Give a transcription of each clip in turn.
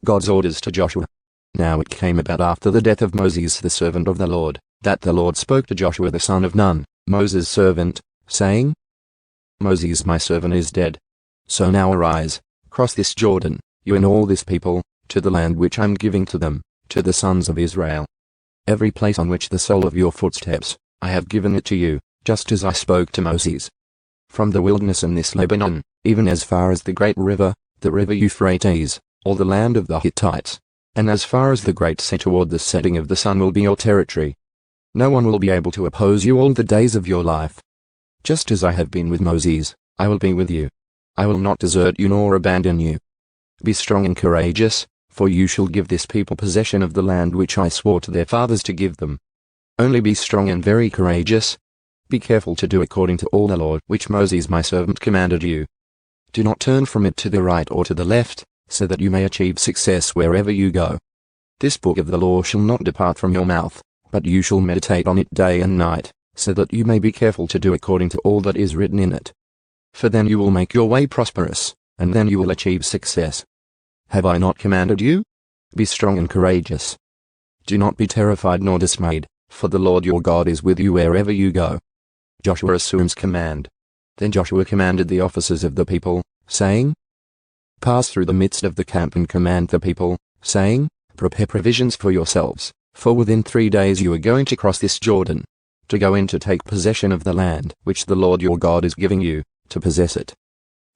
God's orders to Joshua. Now it came about after the death of Moses the servant of the Lord, that the Lord spoke to Joshua the son of Nun, Moses' servant, saying, Moses my servant is dead. So now arise, cross this Jordan, you and all this people, to the land which I am giving to them, to the sons of Israel. Every place on which the sole of your footsteps, I have given it to you, just as I spoke to Moses. From the wilderness in this Lebanon, even as far as the great river, the river Euphrates, all the land of the Hittites, and as far as the great sea toward the setting of the sun will be your territory. No one will be able to oppose you all the days of your life. Just as I have been with Moses, I will be with you. I will not desert you nor abandon you. Be strong and courageous, for you shall give this people possession of the land which I swore to their fathers to give them. Only be strong and very courageous. Be careful to do according to all the law which Moses my servant commanded you. Do not turn from it to the right or to the left, so that you may achieve success wherever you go. This book of the law shall not depart from your mouth, but you shall meditate on it day and night, so that you may be careful to do according to all that is written in it. For then you will make your way prosperous, and then you will achieve success. Have I not commanded you? Be strong and courageous. Do not be terrified nor dismayed, for the Lord your God is with you wherever you go. Joshua assumes command. Then Joshua commanded the officers of the people, saying, Pass through the midst of the camp and command the people, saying, Prepare provisions for yourselves, for within 3 days you are going to cross this Jordan, to go in to take possession of the land which the Lord your God is giving you, to possess it.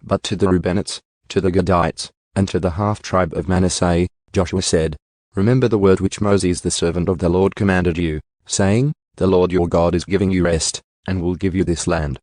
But to the Reubenites, to the Gadites, and to the half-tribe of Manasseh, Joshua said, Remember the word which Moses the servant of the Lord commanded you, saying, The Lord your God is giving you rest, and will give you this land.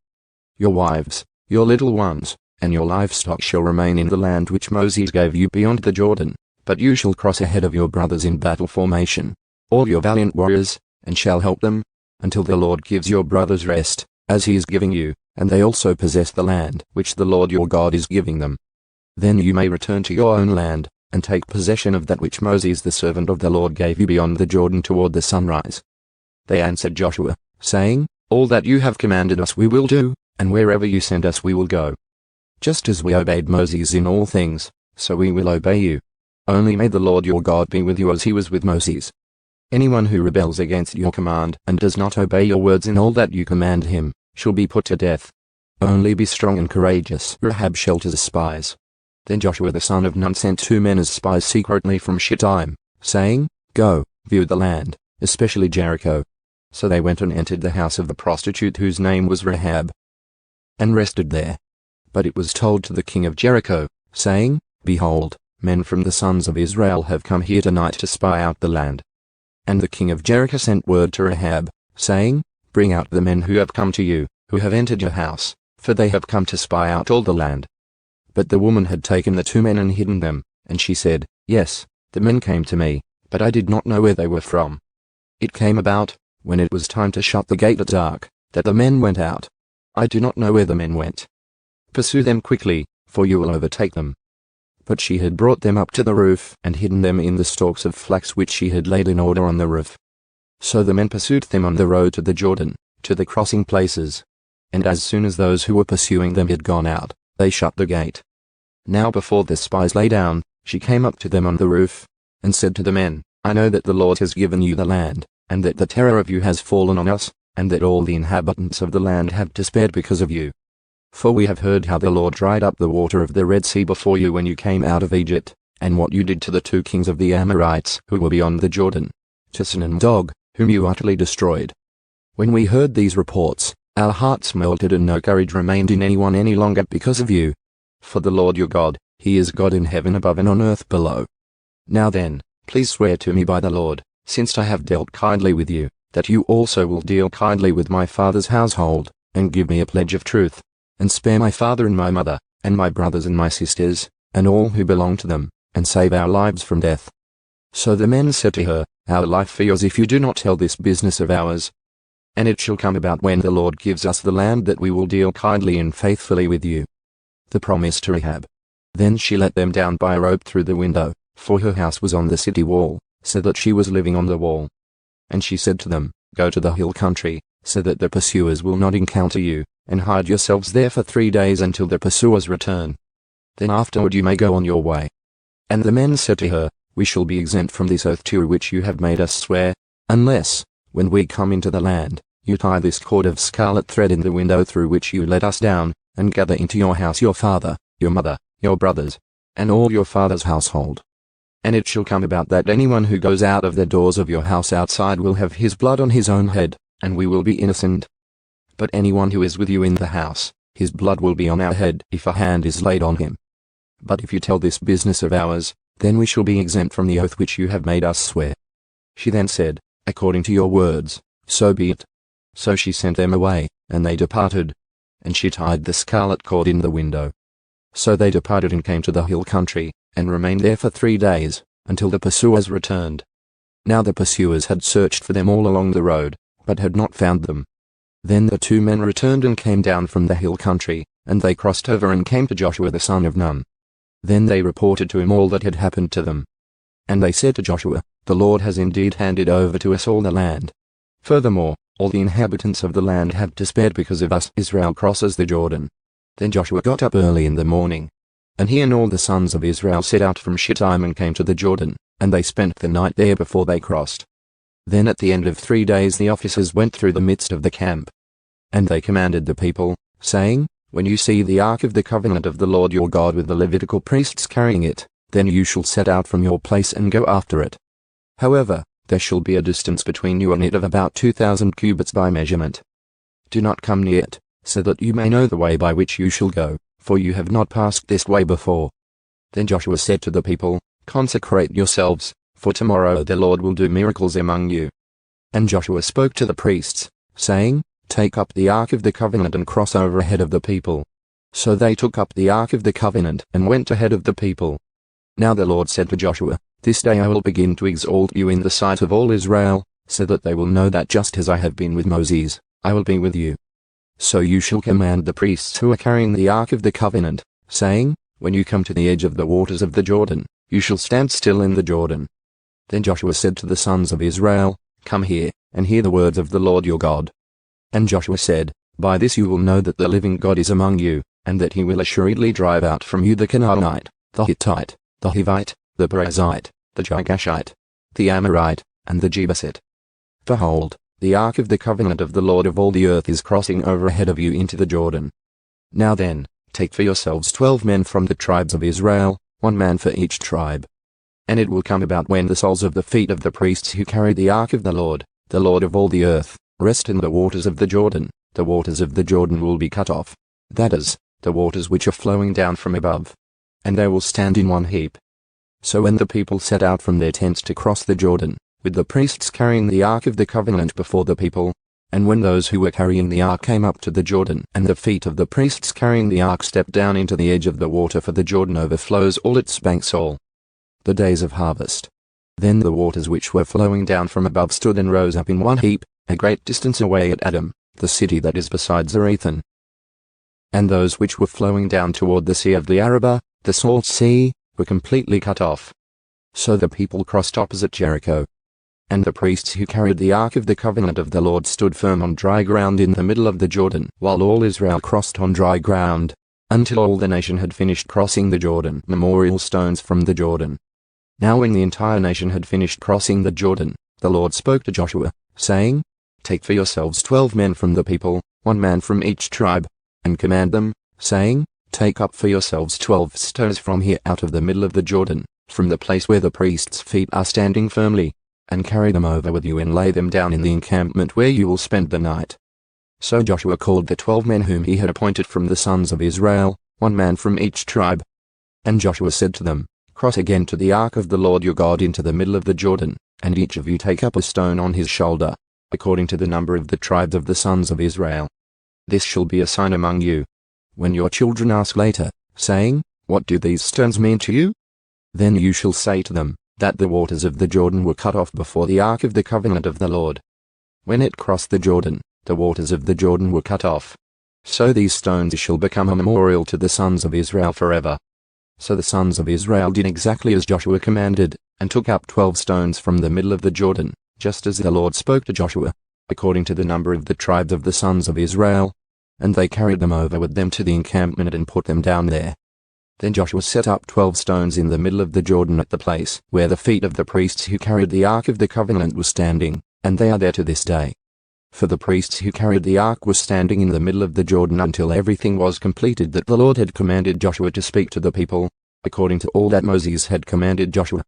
Your wives, your little ones, and your livestock shall remain in the land which Moses gave you beyond the Jordan, but you shall cross ahead of your brothers in battle formation, all your valiant warriors, and shall help them, until the Lord gives your brothers rest, as he is giving you, and they also possess the land which the Lord your God is giving them. Then you may return to your own land, and take possession of that which Moses the servant of the Lord gave you beyond the Jordan toward the sunrise. They answered Joshua, saying, All that you have commanded us we will do, and wherever you send us we will go. Just as we obeyed Moses in all things, so we will obey you. Only may the Lord your God be with you as he was with Moses. Anyone who rebels against your command and does not obey your words in all that you command him, shall be put to death. Only be strong and courageous. Rahab shelters spies. Then Joshua the son of Nun sent 2 men as spies secretly from Shittim, saying, Go, view the land, especially Jericho. So they went and entered the house of the prostitute whose name was Rahab, and rested there. But it was told to the king of Jericho, saying, Behold, men from the sons of Israel have come here tonight to spy out the land. And the king of Jericho sent word to Rahab, saying, Bring out the men who have come to you, who have entered your house, for they have come to spy out all the land. But the woman had taken the 2 men and hidden them, and she said, Yes, the men came to me, but I did not know where they were from. It came about, when it was time to shut the gate at dark, that the men went out. I do not know where the men went. Pursue them quickly, for you will overtake them. But she had brought them up to the roof and hidden them in the stalks of flax which she had laid in order on the roof. So the men pursued them on the road to the Jordan, to the crossing places. And as soon as those who were pursuing them had gone out, they shut the gate. Now before the spies lay down, she came up to them on the roof, and said to the men, I know that the Lord has given you the land, and that the terror of you has fallen on us, and that all the inhabitants of the land have despaired because of you. For we have heard how the Lord dried up the water of the Red Sea before you when you came out of Egypt, and what you did to the 2 kings of the Amorites who were beyond the Jordan, to Sihon and Og, whom you utterly destroyed. When we heard these reports, our hearts melted and no courage remained in anyone any longer because of you. For the Lord your God, he is God in heaven above and on earth below. Now then, please swear to me by the Lord, since I have dealt kindly with you, that you also will deal kindly with my father's household, and give me a pledge of truth, and spare my father and my mother, and my brothers and my sisters, and all who belong to them, and save our lives from death. So the men said to her, Our life for yours if you do not tell this business of ours. And it shall come about when the Lord gives us the land that we will deal kindly and faithfully with you. The promise to Rahab. Then she let them down by a rope through the window, for her house was on the city wall, so that she was living on the wall. And she said to them, Go to the hill country, so that the pursuers will not encounter you, and hide yourselves there for 3 days until the pursuers return. Then afterward you may go on your way. And the men said to her, we shall be exempt from this oath to which you have made us swear, unless, when we come into the land, you tie this cord of scarlet thread in the window through which you let us down, and gather into your house your father, your mother, your brothers, and all your father's household. And it shall come about that anyone who goes out of the doors of your house outside will have his blood on his own head, and we will be innocent. But anyone who is with you in the house, his blood will be on our head if a hand is laid on him. But if you tell this business of ours, then we shall be exempt from the oath which you have made us swear." She then said, "According to your words, so be it." So she sent them away, and they departed. And she tied the scarlet cord in the window. So they departed and came to the hill country, and remained there for 3 days, until the pursuers returned. Now the pursuers had searched for them all along the road, but had not found them. Then the 2 men returned and came down from the hill country, and they crossed over and came to Joshua the son of Nun. Then they reported to him all that had happened to them. And they said to Joshua, "The Lord has indeed handed over to us all the land. Furthermore, all the inhabitants of the land have despaired because of us." Israel crosses the Jordan. Then Joshua got up early in the morning, and he and all the sons of Israel set out from Shittim and came to the Jordan, and they spent the night there before they crossed. Then at the end of 3 days the officers went through the midst of the camp. And they commanded the people, saying, "When you see the ark of the covenant of the Lord your God with the Levitical priests carrying it, then you shall set out from your place and go after it. However, there shall be a distance between you and it of about 2,000 cubits by measurement. Do not come near it, so that you may know the way by which you shall go, for you have not passed this way before." Then Joshua said to the people, "Consecrate yourselves, for tomorrow the Lord will do miracles among you." And Joshua spoke to the priests, saying, "Take up the ark of the covenant and cross over ahead of the people." So they took up the ark of the covenant and went ahead of the people. Now the Lord said to Joshua, "This day I will begin to exalt you in the sight of all Israel, so that they will know that just as I have been with Moses, I will be with you. So you shall command the priests who are carrying the ark of the covenant, saying, When you come to the edge of the waters of the Jordan, you shall stand still in the Jordan." Then Joshua said to the sons of Israel, "Come here, and hear the words of the Lord your God." And Joshua said, "By this you will know that the living God is among you, and that he will assuredly drive out from you the Canaanite, the Hittite, the Hivite, the Perizzite, the Girgashite, the Amorite, and the Jebusite. Behold, the ark of the covenant of the Lord of all the earth is crossing over ahead of you into the Jordan. Now then, take for yourselves 12 men from the tribes of Israel, 1 man for each tribe. And it will come about when the soles of the feet of the priests who carry the ark of the Lord of all the earth, rest in the waters of the Jordan will be cut off, that is, the waters which are flowing down from above, and they will stand in one heap." So when the people set out from their tents to cross the Jordan, with the priests carrying the ark of the covenant before the people, and when those who were carrying the ark came up to the Jordan, and the feet of the priests carrying the ark stepped down into the edge of the water, for the Jordan overflows all its banks all the days of harvest. Then the waters which were flowing down from above stood and rose up in one heap, a great distance away at Adam, the city that is beside Zarethan. And those which were flowing down toward the sea of the Arabah, the salt sea, were completely cut off. So the people crossed opposite Jericho. And the priests who carried the ark of the covenant of the Lord stood firm on dry ground in the middle of the Jordan, while all Israel crossed on dry ground, until all the nation had finished crossing the Jordan. Memorial stones from the Jordan. Now when the entire nation had finished crossing the Jordan, the Lord spoke to Joshua, saying, "Take for yourselves 12 men from the people, 1 man from each tribe, and command them, saying, Take up for yourselves 12 stones from here out of the middle of the Jordan, from the place where the priests' feet are standing firmly, and carry them over with you and lay them down in the encampment where you will spend the night." So Joshua called the 12 men whom he had appointed from the sons of Israel, 1 man from each tribe. And Joshua said to them, "Cross again to the ark of the Lord your God into the middle of the Jordan, and each of you take up a stone on his shoulder, according to the number of the tribes of the sons of Israel. This shall be a sign among you. When your children ask later, saying, What do these stones mean to you? Then you shall say to them, that the waters of the Jordan were cut off before the ark of the covenant of the Lord. When it crossed the Jordan, the waters of the Jordan were cut off. So these stones shall become a memorial to the sons of Israel forever." So the sons of Israel did exactly as Joshua commanded, and took up 12 stones from the middle of the Jordan, just as the Lord spoke to Joshua, according to the number of the tribes of the sons of Israel, and they carried them over with them to the encampment and put them down there. Then Joshua set up 12 stones in the middle of the Jordan at the place where the feet of the priests who carried the Ark of the Covenant were standing, and they are there to this day. For the priests who carried the ark were standing in the middle of the Jordan until everything was completed that the Lord had commanded Joshua to speak to the people, according to all that Moses had commanded Joshua.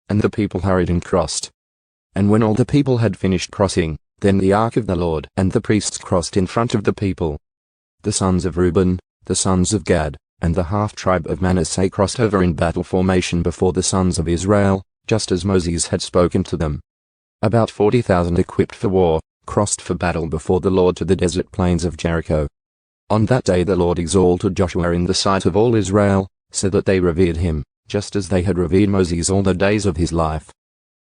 And the people hurried and crossed. And when all the people had finished crossing, then the ark of the Lord and the priests crossed in front of the people. The sons of Reuben, the sons of Gad, and the half-tribe of Manasseh crossed over in battle formation before the sons of Israel, just as Moses had spoken to them. About 40,000 equipped for war crossed for battle before the Lord to the desert plains of Jericho. On that day the Lord exalted Joshua in the sight of all Israel, so that they revered him, just as they had revered Moses all the days of his life.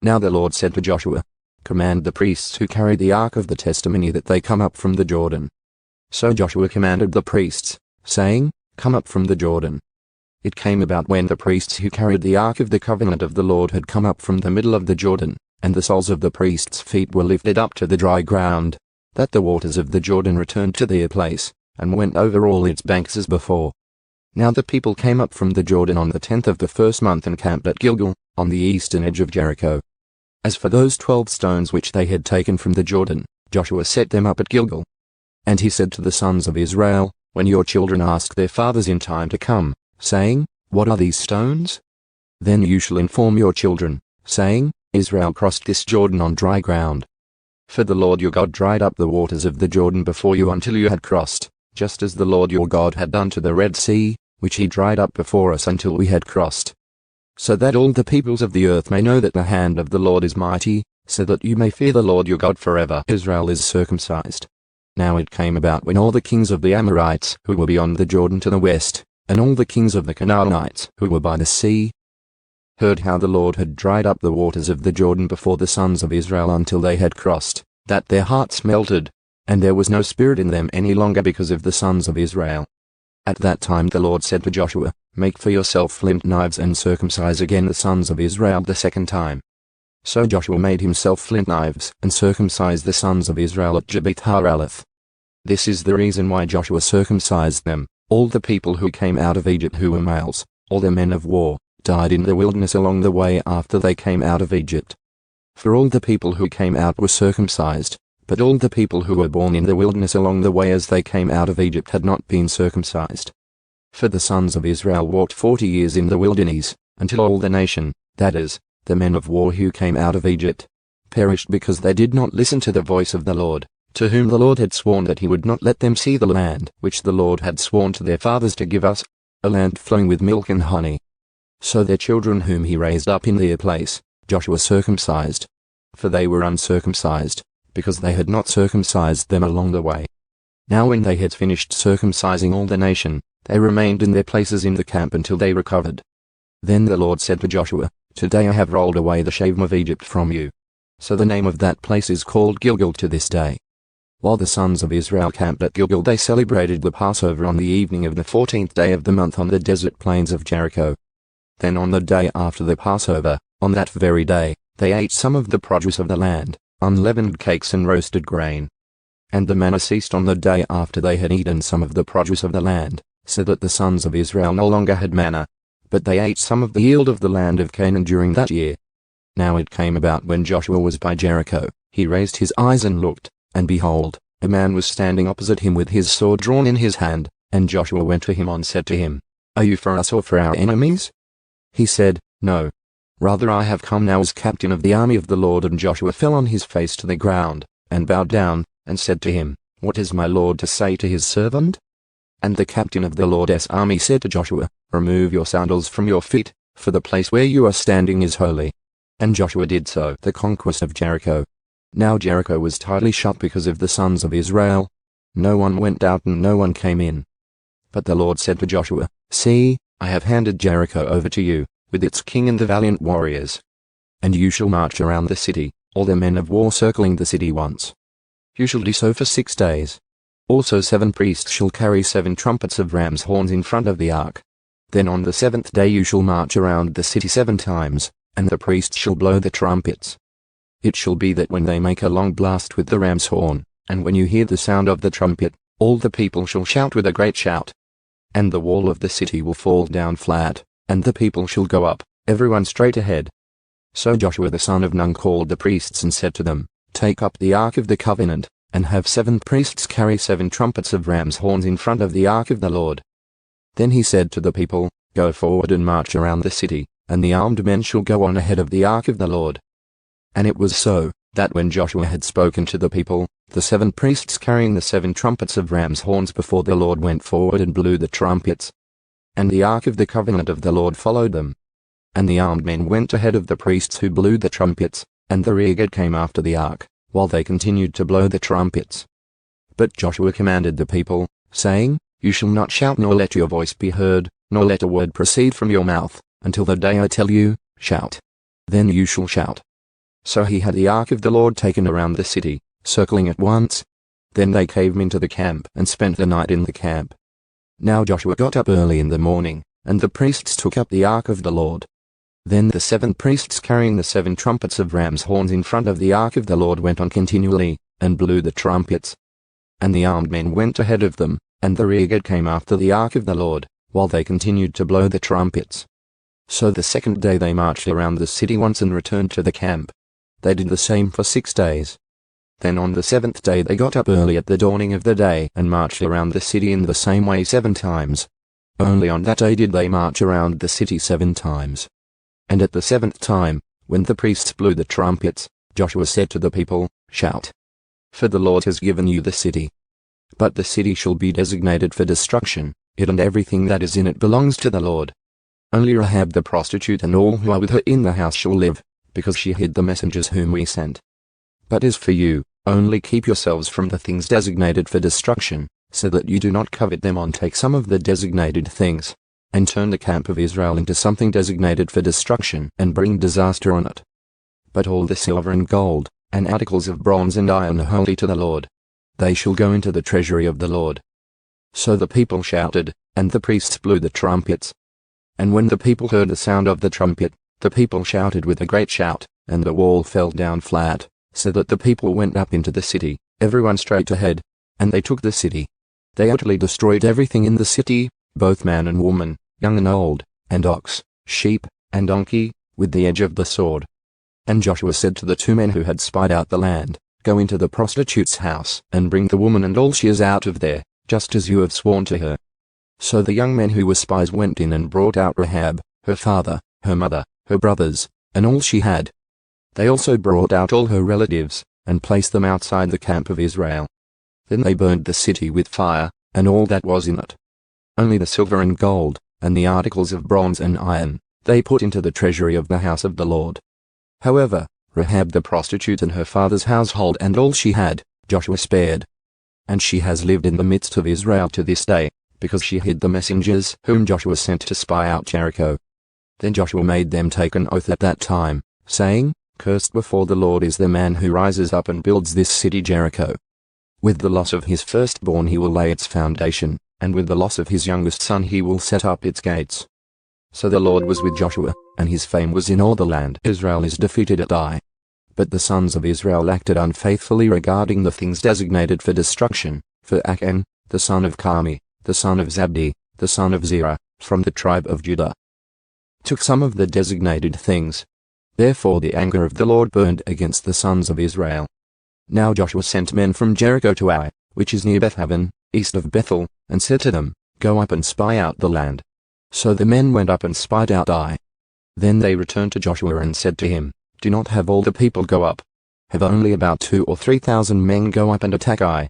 Now the Lord said to Joshua, "Command the priests who carry the ark of the testimony that they come up from the Jordan." So Joshua commanded the priests, saying, "Come up from the Jordan." It came about when the priests who carried the ark of the covenant of the Lord had come up from the middle of the Jordan, and the soles of the priests' feet were lifted up to the dry ground, that the waters of the Jordan returned to their place, and went over all its banks as before. Now the people came up from the Jordan on the 10th of the first month and camped at Gilgal, on the eastern edge of Jericho. As for those 12 stones which they had taken from the Jordan, Joshua set them up at Gilgal. And he said to the sons of Israel, "When your children ask their fathers in time to come, saying, 'What are these stones?' then you shall inform your children, saying, 'Israel crossed this Jordan on dry ground.' For the Lord your God dried up the waters of the Jordan before you until you had crossed, just as the Lord your God had done to the Red Sea, which he dried up before us until we had crossed. So that all the peoples of the earth may know that the hand of the Lord is mighty, so that you may fear the Lord your God forever." Israel is circumcised. Now it came about when all the kings of the Amorites who were beyond the Jordan to the west, and all the kings of the Canaanites who were by the sea, heard how the Lord had dried up the waters of the Jordan before the sons of Israel until they had crossed, that their hearts melted, and there was no spirit in them any longer because of the sons of Israel. At that time the Lord said to Joshua, "Make for yourself flint knives and circumcise again the sons of Israel the second time." So Joshua made himself flint knives and circumcised the sons of Israel at Jabbeth-ha-Elath. This is the reason why Joshua circumcised them. All the people who came out of Egypt who were males, all the men of war, died in the wilderness along the way after they came out of Egypt. For all the people who came out were circumcised, but all the people who were born in the wilderness along the way as they came out of Egypt had not been circumcised. For the sons of Israel walked 40 years in the wilderness, until all the nation, that is, the men of war who came out of Egypt, perished because they did not listen to the voice of the Lord, to whom the Lord had sworn that he would not let them see the land which the Lord had sworn to their fathers to give us, a land flowing with milk and honey. So their children whom he raised up in their place, Joshua circumcised, for they were uncircumcised, because they had not circumcised them along the way. Now when they had finished circumcising all the nation, they remained in their places in the camp until they recovered. Then the Lord said to Joshua, "Today I have rolled away the shame of Egypt from you." So the name of that place is called Gilgal to this day. While the sons of Israel camped at Gilgal, they celebrated the Passover on the evening of the 14th day of the month on the desert plains of Jericho. Then on the day after the Passover, on that very day, they ate some of the produce of the land, unleavened cakes and roasted grain. And the manna ceased on the day after they had eaten some of the produce of the land, so that the sons of Israel no longer had manna, but they ate some of the yield of the land of Canaan during that year. Now it came about when Joshua was by Jericho, he raised his eyes and looked, and behold, a man was standing opposite him with his sword drawn in his hand, and Joshua went to him and said to him, "Are you for us or for our enemies?" He said, "No. Rather I have come now as captain of the army of the Lord." And Joshua fell on his face to the ground, and bowed down, and said to him, "What has my Lord to say to his servant?" And the captain of the Lord's army said to Joshua, "Remove your sandals from your feet, for the place where you are standing is holy." And Joshua did so. The Conquest of Jericho. Now Jericho was tightly shut because of the sons of Israel. No one went out and no one came in. But the Lord said to Joshua, "See, I have handed Jericho over to you, with its king and the valiant warriors. And you shall march around the city, all the men of war circling the city once. You shall do so for 6 days. Also 7 priests shall carry 7 trumpets of ram's horns in front of the ark. Then on the 7th day you shall march around the city 7 times, and the priests shall blow the trumpets. It shall be that when they make a long blast with the ram's horn, and when you hear the sound of the trumpet, all the people shall shout with a great shout. and the wall of the city will fall down flat, and the people shall go up, everyone straight ahead. So Joshua the son of Nun called the priests and said to them, Take up the ark of the covenant, and have 7 priests carry 7 trumpets of ram's horns in front of the ark of the Lord. Then he said to the people, Go forward and march around the city, and the armed men shall go on ahead of the ark of the Lord. And it was so, that when Joshua had spoken to the people, the 7 priests carrying the 7 trumpets of ram's horns before the Lord went forward and blew the trumpets. And the ark of the covenant of the Lord followed them. And the armed men went ahead of the priests who blew the trumpets, and the rearguard came after the ark, while they continued to blow the trumpets. But Joshua commanded the people, saying, You shall not shout nor let your voice be heard, nor let a word proceed from your mouth, until the day I tell you, Shout. Then you shall shout. So he had the ark of the Lord taken around the city, circling it once. Then they came into the camp and spent the night in the camp. Now Joshua got up early in the morning, and the priests took up the ark of the Lord. Then the 7 priests carrying the 7 trumpets of ram's horns in front of the ark of the Lord went on continually, and blew the trumpets. And the armed men went ahead of them, and the rearguard came after the ark of the Lord, while they continued to blow the trumpets. So the second day they marched around the city once and returned to the camp. They did the same for 6 days. Then on the 7th day they got up early at the dawning of the day and marched around the city in the same way 7 times. Only on that day did they march around the city 7 times. And at the 7th time, when the priests blew the trumpets, Joshua said to the people, Shout. For the Lord has given you the city. But the city shall be designated for destruction, it and everything that is in it belongs to the Lord. Only Rahab the prostitute and all who are with her in the house shall live, because she hid the messengers whom we sent. But as for you, only keep yourselves from the things designated for destruction, so that you do not covet them or take some of the designated things, and turn the camp of Israel into something designated for destruction and bring disaster on it. But all the silver and gold, and articles of bronze and iron are holy to the Lord. They shall go into the treasury of the Lord. So the people shouted, and the priests blew the trumpets. And when the people heard the sound of the trumpet, the people shouted with a great shout, and the wall fell down flat, so that the people went up into the city, everyone straight ahead, and they took the city. They utterly destroyed everything in the city, both man and woman, young and old, and ox, sheep, and donkey, with the edge of the sword. And Joshua said to the 2 men who had spied out the land, Go into the prostitute's house, and bring the woman and all she is out of there, just as you have sworn to her. So the young men who were spies went in and brought out Rahab, her father, her mother, her brothers, and all she had. They also brought out all her relatives, and placed them outside the camp of Israel. Then they burned the city with fire, and all that was in it. Only the silver and gold, and the articles of bronze and iron, they put into the treasury of the house of the Lord. However, Rahab the prostitute and her father's household and all she had, Joshua spared. And she has lived in the midst of Israel to this day, because she hid the messengers whom Joshua sent to spy out Jericho. Then Joshua made them take an oath at that time, saying, Cursed before the Lord is the man who rises up and builds this city Jericho. With the loss of his firstborn he will lay its foundation, and with the loss of his youngest son he will set up its gates. So the Lord was with Joshua, and his fame was in all the land. Israel is defeated at Ai. But the sons of Israel acted unfaithfully regarding the things designated for destruction, for Achan, the son of Carmi, the son of Zabdi, the son of Zerah, from the tribe of Judah, took some of the designated things. Therefore the anger of the Lord burned against the sons of Israel. Now Joshua sent men from Jericho to Ai, which is near Bethaven, east of Bethel, and said to them, Go up and spy out the land. So the men went up and spied out Ai. Then they returned to Joshua and said to him, Do not have all the people go up. Have only about 2,000 or 3,000 men go up and attack Ai.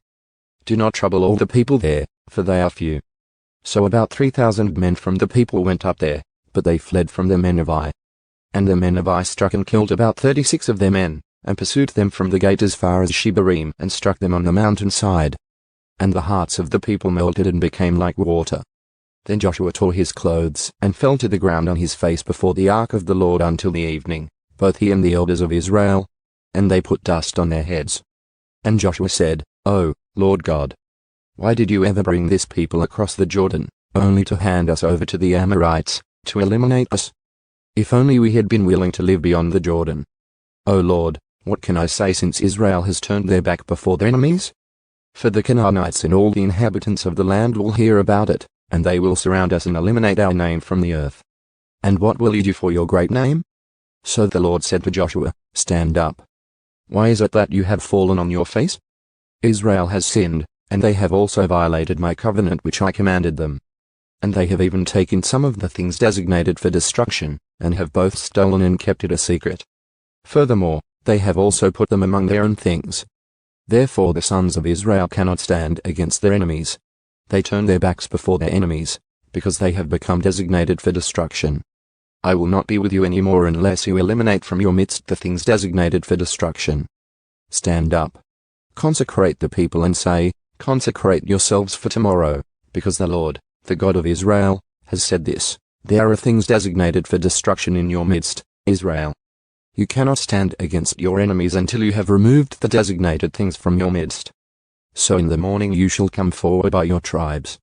Do not trouble all the people there, for they are few. So about 3,000 men from the people went up there, but they fled from the men of Ai. And the men of Ai struck and killed about 36 of their men, and pursued them from the gate as far as Shebarim and struck them on the mountain side. And the hearts of the people melted and became like water. Then Joshua tore his clothes and fell to the ground on his face before the ark of the Lord until the evening, both he and the elders of Israel. And they put dust on their heads. And Joshua said, O Lord God, why did you ever bring this people across the Jordan, only to hand us over to the Amorites, to eliminate us? If only we had been willing to live beyond the Jordan. O Lord, what can I say since Israel has turned their back before their enemies? For the Canaanites and all the inhabitants of the land will hear about it, and they will surround us and eliminate our name from the earth. And what will you do for your great name? So the Lord said to Joshua, Stand up. Why is it that you have fallen on your face? Israel has sinned, and they have also violated my covenant which I commanded them. And they have even taken some of the things designated for destruction, and have both stolen and kept it a secret. Furthermore, they have also put them among their own things. Therefore the sons of Israel cannot stand against their enemies. They turn their backs before their enemies, because they have become designated for destruction. I will not be with you any more unless you eliminate from your midst the things designated for destruction. Stand up. Consecrate the people and say, Consecrate yourselves for tomorrow, because the Lord, the God of Israel, has said this, There are things designated for destruction in your midst, Israel. You cannot stand against your enemies until you have removed the designated things from your midst. So in the morning you shall come forward by your tribes.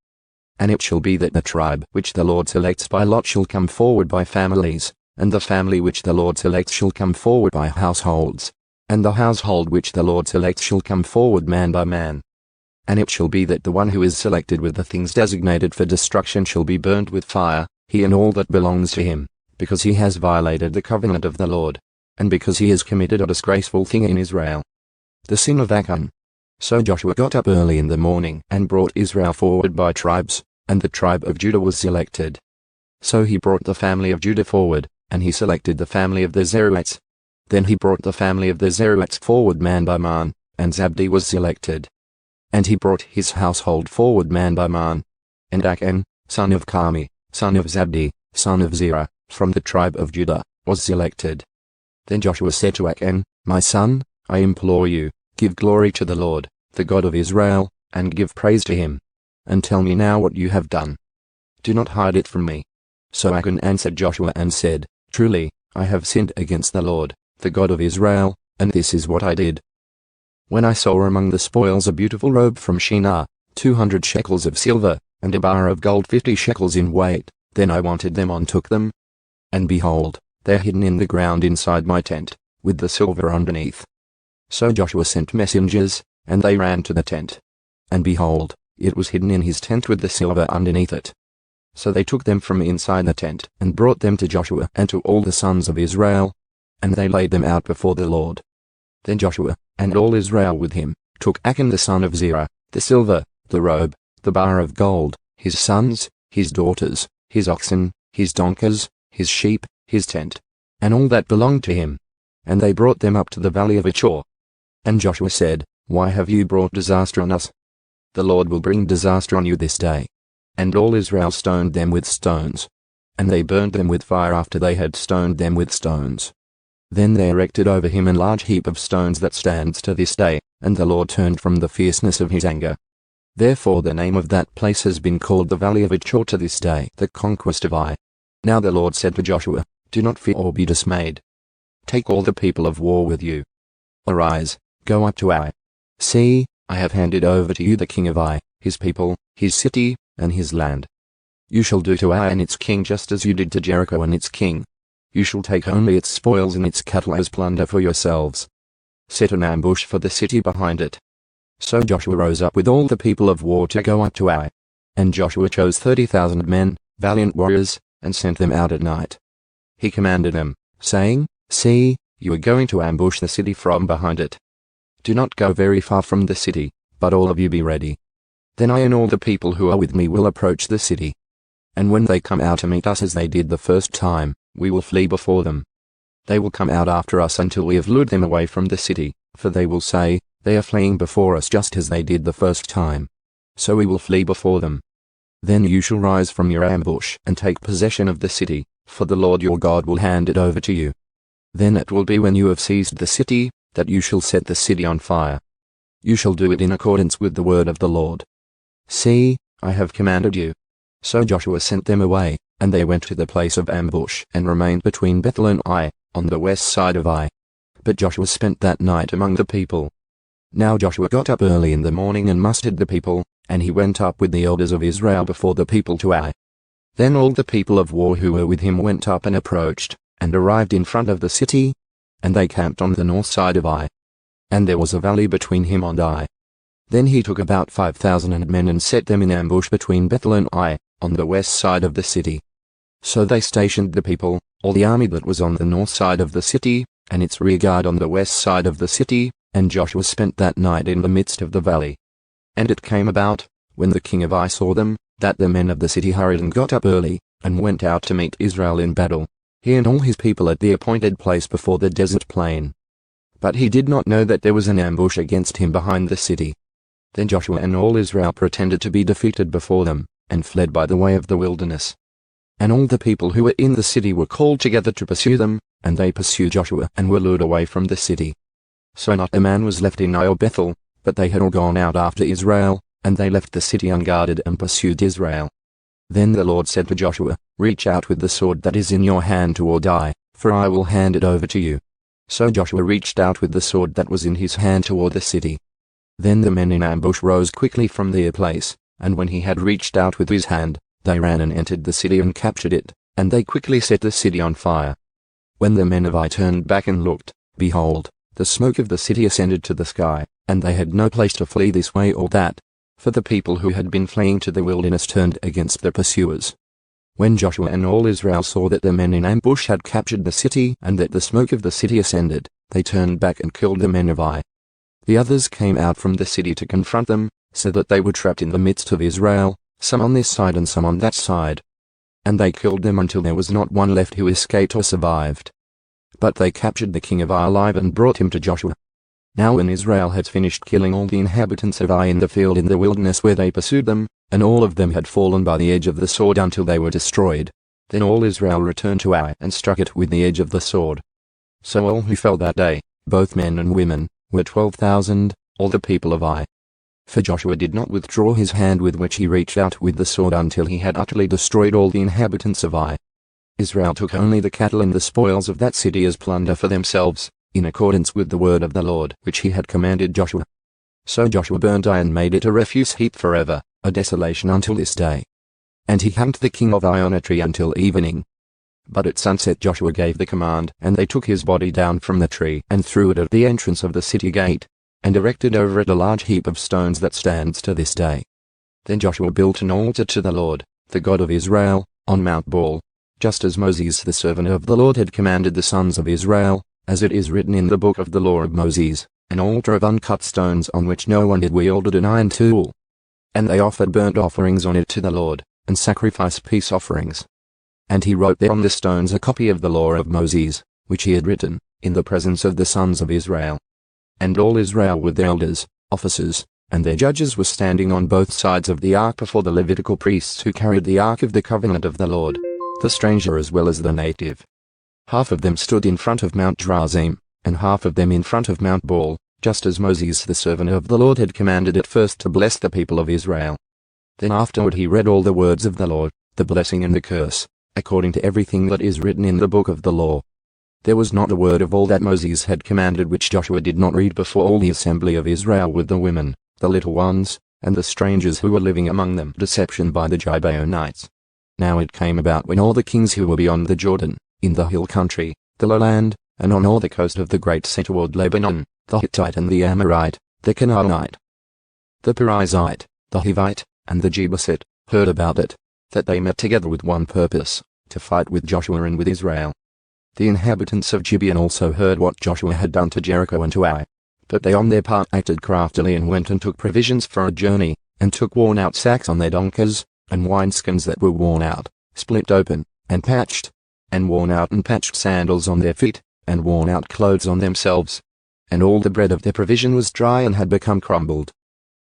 And it shall be that the tribe which the Lord selects by lot shall come forward by families, and the family which the Lord selects shall come forward by households, and the household which the Lord selects shall come forward man by man. And it shall be that the one who is selected with the things designated for destruction shall be burnt with fire, he and all that belongs to him, because he has violated the covenant of the Lord, and because he has committed a disgraceful thing in Israel. The sin of Achan. So Joshua got up early in the morning and brought Israel forward by tribes, and the tribe of Judah was selected. So he brought the family of Judah forward, and he selected the family of the Zeruites. Then he brought the family of the Zeruites forward man by man, and Zabdi was selected. And he brought his household forward man by man. And Achan, son of Carmi, son of Zabdi, son of Zerah, from the tribe of Judah, was selected. Then Joshua said to Achan, My son, I implore you, give glory to the Lord, the God of Israel, and give praise to him. And tell me now what you have done. Do not hide it from me. So Achan answered Joshua and said, Truly, I have sinned against the Lord, the God of Israel, and this is what I did. When I saw among the spoils a beautiful robe from Shinar, 200 shekels of silver, and a bar of gold 50 shekels in weight, then I wanted them and took them. And behold, they are hidden in the ground inside my tent, with the silver underneath. So Joshua sent messengers, and they ran to the tent. And behold, it was hidden in his tent with the silver underneath it. So they took them from inside the tent, and brought them to Joshua and to all the sons of Israel, and they laid them out before the Lord. Then Joshua, and all Israel with him, took Achan the son of Zerah, the silver, the robe, the bar of gold, his sons, his daughters, his oxen, his donkeys, his sheep, his tent, and all that belonged to him. And they brought them up to the valley of Achor. And Joshua said, Why have you brought disaster on us? The Lord will bring disaster on you this day. And all Israel stoned them with stones. And they burned them with fire after they had stoned them with stones. Then they erected over him a large heap of stones that stands to this day, and the Lord turned from the fierceness of his anger. Therefore the name of that place has been called the Valley of Achor to this day, the Conquest of Ai. Now the Lord said to Joshua, Do not fear or be dismayed. Take all the people of war with you. Arise, go up to Ai. See, I have handed over to you the king of Ai, his people, his city, and his land. You shall do to Ai and its king just as you did to Jericho and its king. You shall take only its spoils and its cattle as plunder for yourselves. Set an ambush for the city behind it. So Joshua rose up with all the people of war to go up to Ai. And Joshua chose 30,000 men, valiant warriors, and sent them out at night. He commanded them, saying, See, you are going to ambush the city from behind it. Do not go very far from the city, but all of you be ready. Then I and all the people who are with me will approach the city. And when they come out to meet us as they did the first time, we will flee before them. They will come out after us until we have lured them away from the city, for they will say, They are fleeing before us just as they did the first time. So we will flee before them. Then you shall rise from your ambush and take possession of the city, for the Lord your God will hand it over to you. Then it will be when you have seized the city, that you shall set the city on fire. You shall do it in accordance with the word of the Lord. See, I have commanded you. So Joshua sent them away, and they went to the place of ambush and remained between Bethel and Ai, on the west side of Ai. But Joshua spent that night among the people. Now Joshua got up early in the morning and mustered the people, and he went up with the elders of Israel before the people to Ai. Then all the people of war who were with him went up and approached, and arrived in front of the city, and they camped on the north side of Ai. And there was a valley between him and Ai. Then he took about 5,000 men and set them in ambush between Bethel and Ai, on the west side of the city. So they stationed the people, all the army that was on the north side of the city, and its rear guard on the west side of the city, and Joshua spent that night in the midst of the valley. And it came about, when the king of Ai saw them, that the men of the city hurried and got up early, and went out to meet Israel in battle, he and all his people at the appointed place before the desert plain. But he did not know that there was an ambush against him behind the city. Then Joshua and all Israel pretended to be defeated before them, and fled by the way of the wilderness. And all the people who were in the city were called together to pursue them, and they pursued Joshua and were lured away from the city. So not a man was left in Ai or Bethel, but they had all gone out after Israel, and they left the city unguarded and pursued Israel. Then the Lord said to Joshua, "Reach out with the sword that is in your hand toward Ai, for I will hand it over to you." So Joshua reached out with the sword that was in his hand toward the city. Then the men in ambush rose quickly from their place, and when he had reached out with his hand, they ran and entered the city and captured it, and they quickly set the city on fire. When the men of Ai turned back and looked, behold, the smoke of the city ascended to the sky, and they had no place to flee this way or that, for the people who had been fleeing to the wilderness turned against the pursuers. When Joshua and all Israel saw that the men in ambush had captured the city and that the smoke of the city ascended, they turned back and killed the men of Ai. The others came out from the city to confront them, so that they were trapped in the midst of Israel, some on this side and some on that side. And they killed them until there was not one left who escaped or survived. But they captured the king of Ai alive and brought him to Joshua. Now when Israel had finished killing all the inhabitants of Ai in the field in the wilderness where they pursued them, and all of them had fallen by the edge of the sword until they were destroyed, then all Israel returned to Ai and struck it with the edge of the sword. So all who fell that day, both men and women, were 12,000, all the people of Ai. For Joshua did not withdraw his hand with which he reached out with the sword until he had utterly destroyed all the inhabitants of Ai. Israel took only the cattle and the spoils of that city as plunder for themselves, in accordance with the word of the Lord which he had commanded Joshua. So Joshua burned Ai and made it a refuse heap forever, a desolation until this day. And he hanged the king of Ai on a tree until evening. But at sunset Joshua gave the command, and they took his body down from the tree and threw it at the entrance of the city gate, and erected over it a large heap of stones that stands to this day. Then Joshua built an altar to the Lord, the God of Israel, on Mount Baal, just as Moses the servant of the Lord had commanded the sons of Israel, as it is written in the book of the law of Moses, an altar of uncut stones on which no one had wielded an iron tool. And they offered burnt offerings on it to the Lord, and sacrificed peace offerings. And he wrote there on the stones a copy of the law of Moses, which he had written, in the presence of the sons of Israel. And all Israel with their elders, officers, and their judges were standing on both sides of the ark before the Levitical priests who carried the ark of the covenant of the Lord, the stranger as well as the native. Half of them stood in front of Mount Gerizim, and half of them in front of Mount Baal, just as Moses the servant of the Lord had commanded at first to bless the people of Israel. Then afterward he read all the words of the Lord, the blessing and the curse, according to everything that is written in the book of the law. There was not a word of all that Moses had commanded which Joshua did not read before all the assembly of Israel with the women, the little ones, and the strangers who were living among them. Deception by the Jibaonites. Now it came about when all the kings who were beyond the Jordan, in the hill country, the lowland, and on all the coast of the great sea toward Lebanon, the Hittite and the Amorite, the Canaanite, the Perizzite, the Hivite, and the Jebusite, heard about it, that they met together with one purpose, to fight with Joshua and with Israel. The inhabitants of Jibian also heard what Joshua had done to Jericho and to Ai. But they on their part acted craftily and went and took provisions for a journey, and took worn-out sacks on their donkeys, and wineskins that were worn out, split open, and patched, and worn out and patched sandals on their feet, and worn-out clothes on themselves. And all the bread of their provision was dry and had become crumbled.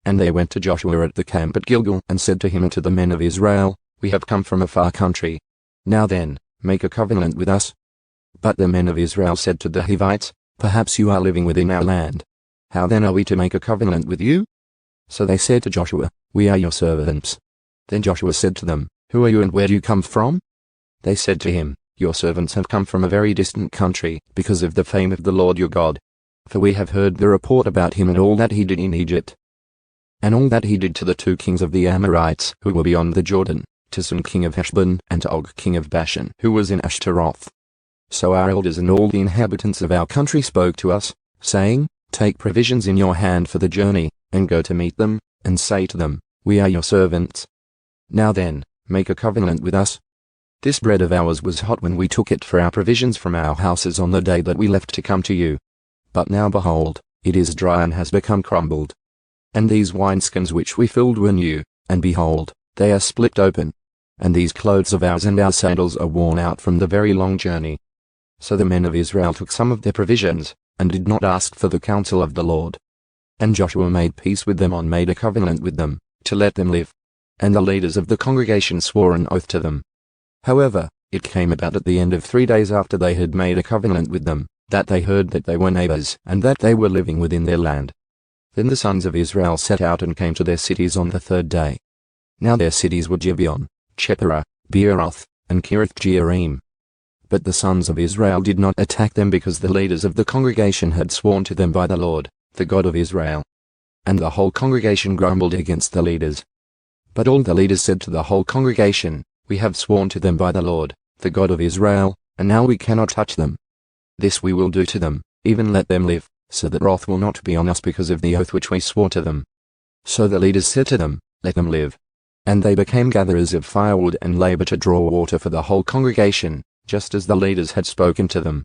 And they went to Joshua at the camp at Gilgal and said to him and to the men of Israel, "We have come from a far country. Now then, make a covenant with us." But the men of Israel said to the Hivites, "Perhaps you are living within our land. How then are we to make a covenant with you?" So they said to Joshua, "We are your servants." Then Joshua said to them, "Who are you and where do you come from?" They said to him, "Your servants have come from a very distant country, because of the fame of the Lord your God. For we have heard the report about him and all that he did in Egypt, and all that he did to the two kings of the Amorites who were beyond the Jordan, to Sihon king of Heshbon and to Og king of Bashan who was in Ashtaroth. So our elders and all the inhabitants of our country spoke to us, saying, 'Take provisions in your hand for the journey, and go to meet them, and say to them, We are your servants. Now then, make a covenant with us. This bread of ours was hot when we took it for our provisions from our houses on the day that we left to come to you. But now behold, it is dry and has become crumbled. And these wineskins which we filled were new, and behold, they are split open. And these clothes of ours and our sandals are worn out from the very long journey. So the men of Israel took some of their provisions, and did not ask for the counsel of the Lord. And Joshua made peace with them and made a covenant with them, to let them live. And the leaders of the congregation swore an oath to them. However, it came about at the end of 3 days after they had made a covenant with them, that they heard that they were neighbors and that they were living within their land. Then the sons of Israel set out and came to their cities on the 3rd day. Now their cities were Jibian, Chephirah, Beeroth, and Kiriath-Jearim. But the sons of Israel did not attack them because the leaders of the congregation had sworn to them by the Lord, the God of Israel. And the whole congregation grumbled against the leaders. But all the leaders said to the whole congregation, We have sworn to them by the Lord, the God of Israel, and now we cannot touch them. This we will do to them, even let them live, so that wrath will not be on us because of the oath which we swore to them. So the leaders said to them, Let them live. And they became gatherers of firewood and labor to draw water for the whole congregation, just as the leaders had spoken to them.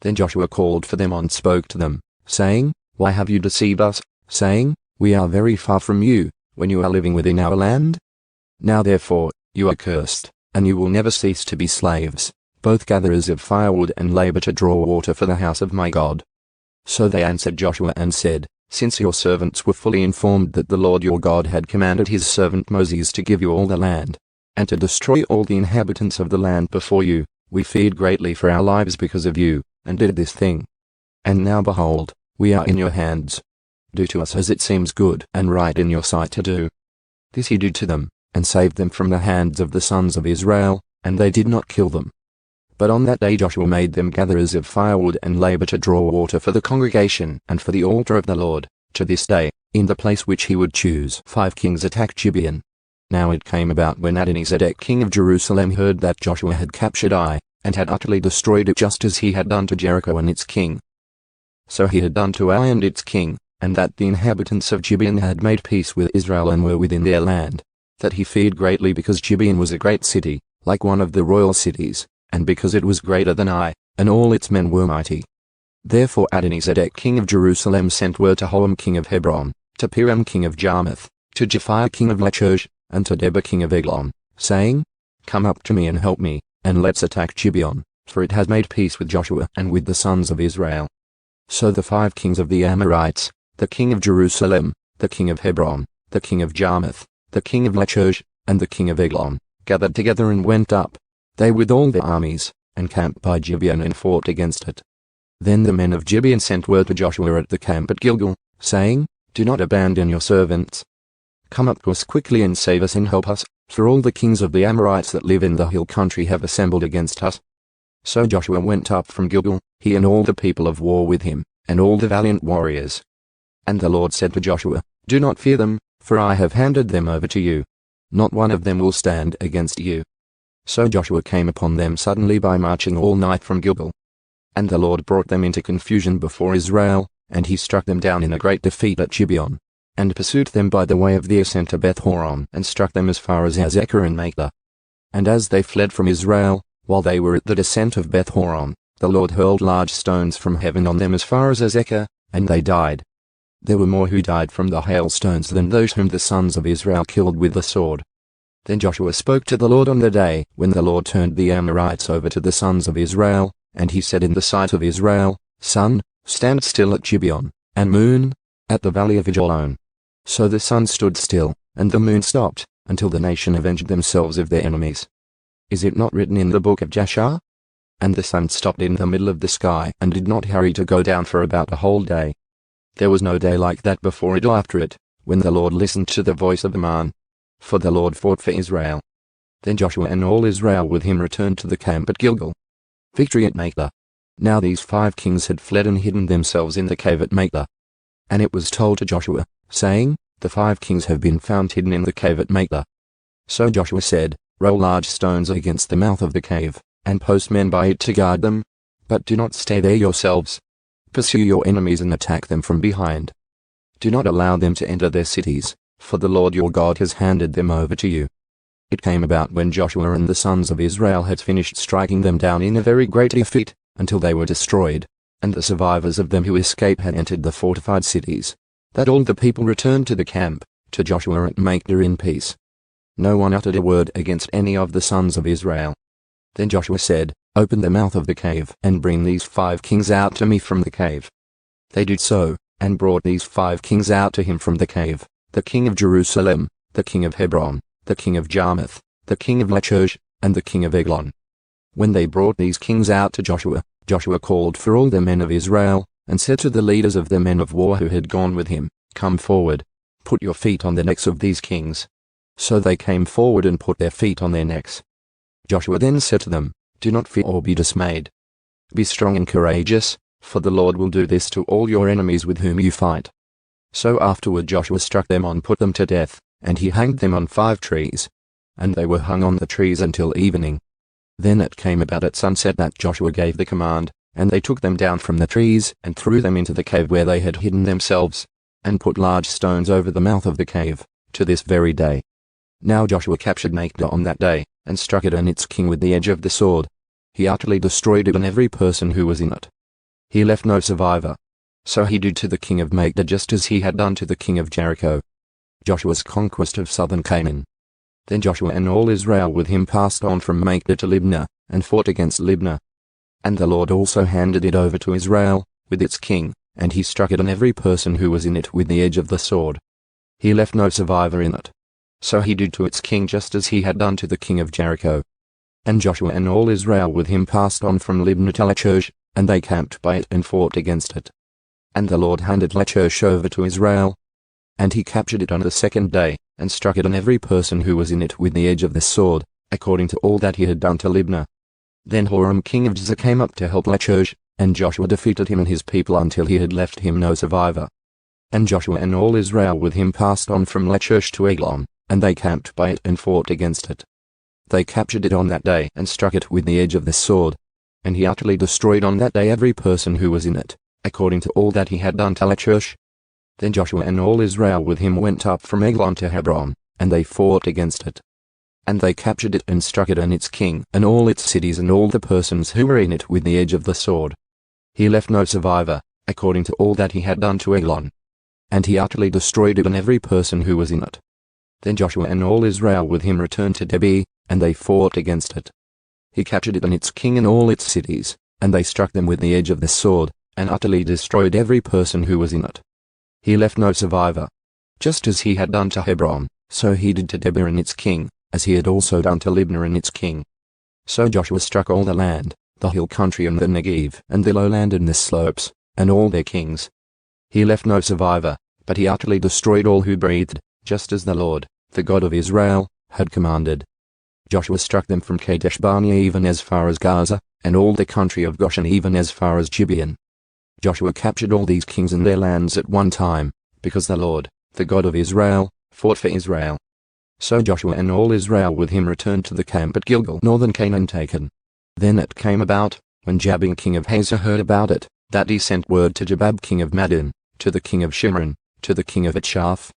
Then Joshua called for them and spoke to them, saying, Why have you deceived us, saying, We are very far from you, when you are living within our land? Now therefore, you are cursed, and you will never cease to be slaves, both gatherers of firewood and labor to draw water for the house of my God. So they answered Joshua and said, Since your servants were fully informed that the Lord your God had commanded his servant Moses to give you all the land, and to destroy all the inhabitants of the land before you, we feared greatly for our lives because of you, and did this thing. And now behold, we are in your hands. Do to us as it seems good and right in your sight to do. This he did to them, and saved them from the hands of the sons of Israel, and they did not kill them. But on that day Joshua made them gatherers of firewood and labor to draw water for the congregation and for the altar of the Lord. To this day, in the place which he would choose, 5 kings attacked Jibian. Now it came about when Adonizedek king of Jerusalem heard that Joshua had captured Ai, and had utterly destroyed it just as he had done to Jericho and its king. So he had done to Ai and its king, and that the inhabitants of Jibian had made peace with Israel and were within their land, that he feared greatly because Jibian was a great city, like one of the royal cities, and because it was greater than Ai, and all its men were mighty. Therefore Adonizedek king of Jerusalem sent word to Hoam king of Hebron, to Piram king of Jarmuth, to Japhiah king of Lachish, and to Debir king of Eglon, saying, Come up to me and help me, and let's attack Jibion, for it has made peace with Joshua and with the sons of Israel. So the 5 kings of the Amorites, the king of Jerusalem, the king of Hebron, the king of Jarmuth, the king of Lachish, and the king of Eglon, gathered together and went up, they with all their armies, and camped by Jibion and fought against it. Then the men of Jibion sent word to Joshua at the camp at Gilgal, saying, Do not abandon your servants. Come up to us quickly and save us and help us, for all the kings of the Amorites that live in the hill country have assembled against us. So Joshua went up from Gilgal, he and all the people of war with him, and all the valiant warriors. And the Lord said to Joshua, Do not fear them, for I have handed them over to you. Not one of them will stand against you. So Joshua came upon them suddenly by marching all night from Gilgal. And the Lord brought them into confusion before Israel, and he struck them down in a great defeat at Jibion, and pursued them by the way of the ascent to Beth-horon, and struck them as far as Azekah and Makah. And as they fled from Israel, while they were at the descent of Beth-horon, the Lord hurled large stones from heaven on them as far as Azekah, and they died. There were more who died from the hailstones than those whom the sons of Israel killed with the sword. Then Joshua spoke to the Lord on the day when the Lord turned the Amorites over to the sons of Israel, and he said in the sight of Israel, Sun, stand still at Jibion, and moon, at the valley of Ajalon. So the sun stood still, and the moon stopped, until the nation avenged themselves of their enemies. Is it not written in the book of Jasher? And the sun stopped in the middle of the sky and did not hurry to go down for about a whole day. There was no day like that before it or after it, when the Lord listened to the voice of the man. For the Lord fought for Israel. Then Joshua and all Israel with him returned to the camp at Gilgal. Victory at Makah. Now these 5 kings had fled and hidden themselves in the cave at Makah. And it was told to Joshua, saying, The 5 kings have been found hidden in the cave at Makah. So Joshua said, Roll large stones against the mouth of the cave, and post men by it to guard them. But do not stay there yourselves. Pursue your enemies and attack them from behind. Do not allow them to enter their cities, for the Lord your God has handed them over to you. It came about when Joshua and the sons of Israel had finished striking them down in a very great defeat, until they were destroyed, and the survivors of them who escaped had entered the fortified cities, that all the people returned to the camp, to Joshua at Makeda in peace. No one uttered a word against any of the sons of Israel. Then Joshua said, Open the mouth of the cave and bring these 5 kings out to me from the cave. They did so, and brought these 5 kings out to him from the cave, the king of Jerusalem, the king of Hebron, the king of Jarmuth, the king of Lachish, and the king of Eglon. When they brought these kings out to Joshua, Joshua called for all the men of Israel, and said to the leaders of the men of war who had gone with him, Come forward, put your feet on the necks of these kings. So they came forward and put their feet on their necks. Joshua then said to them, Do not fear or be dismayed. Be strong and courageous, for the Lord will do this to all your enemies with whom you fight. So afterward Joshua struck them and put them to death, and he hanged them on 5 trees. And they were hung on the trees until evening. Then it came about at sunset that Joshua gave the command, and they took them down from the trees and threw them into the cave where they had hidden themselves, and put large stones over the mouth of the cave, to this very day. Now Joshua captured Makeda on that day, and struck it and its king with the edge of the sword. He utterly destroyed it and every person who was in it. He left no survivor. So he did to the king of Makeda just as he had done to the king of Jericho. Joshua's conquest of southern Canaan. Then Joshua and all Israel with him passed on from Makeda to Libnah, and fought against Libnah. And the Lord also handed it over to Israel, with its king, and he struck it and every person who was in it with the edge of the sword. He left no survivor in it. So he did to its king just as he had done to the king of Jericho. And Joshua and all Israel with him passed on from Libnah to Lachish, and they camped by it and fought against it. And the Lord handed Lachish over to Israel. And he captured it on the 2nd day, and struck it and every person who was in it with the edge of the sword, according to all that he had done to Libnah. Then Horam king of Jezreel came up to help Lachish, and Joshua defeated him and his people until he had left him no survivor. And Joshua and all Israel with him passed on from Lachish to Eglon, and they camped by it and fought against it. They captured it on that day and struck it with the edge of the sword. And he utterly destroyed on that day every person who was in it, according to all that he had done to Lachish. Then Joshua and all Israel with him went up from Eglon to Hebron, and they fought against it. And they captured it and struck it and its king and all its cities and all the persons who were in it with the edge of the sword. He left no survivor, according to all that he had done to Eglon. And he utterly destroyed it and every person who was in it. Then Joshua and all Israel with him returned to Debir, and they fought against it. He captured it and its king and all its cities, and they struck them with the edge of the sword, and utterly destroyed every person who was in it. He left no survivor. Just as he had done to Hebron, so he did to Debir and its king, as he had also done to Libnah and its king. So Joshua struck all the land, the hill country and the Negev, and the lowland and the slopes, and all their kings. He left no survivor, but he utterly destroyed all who breathed, just as the Lord, the God of Israel, had commanded. Joshua struck them from Kadesh Barnea even as far as Gaza, and all the country of Goshen even as far as Jibian. Joshua captured all these kings and their lands at one time, because the Lord, the God of Israel, fought for Israel. So Joshua and all Israel with him returned to the camp at Gilgal, northern Canaan taken. Then it came about, when Jabin king of Hazor heard about it, that he sent word to Jabab king of Madon, to the king of Shimron, to the king of Achshaph,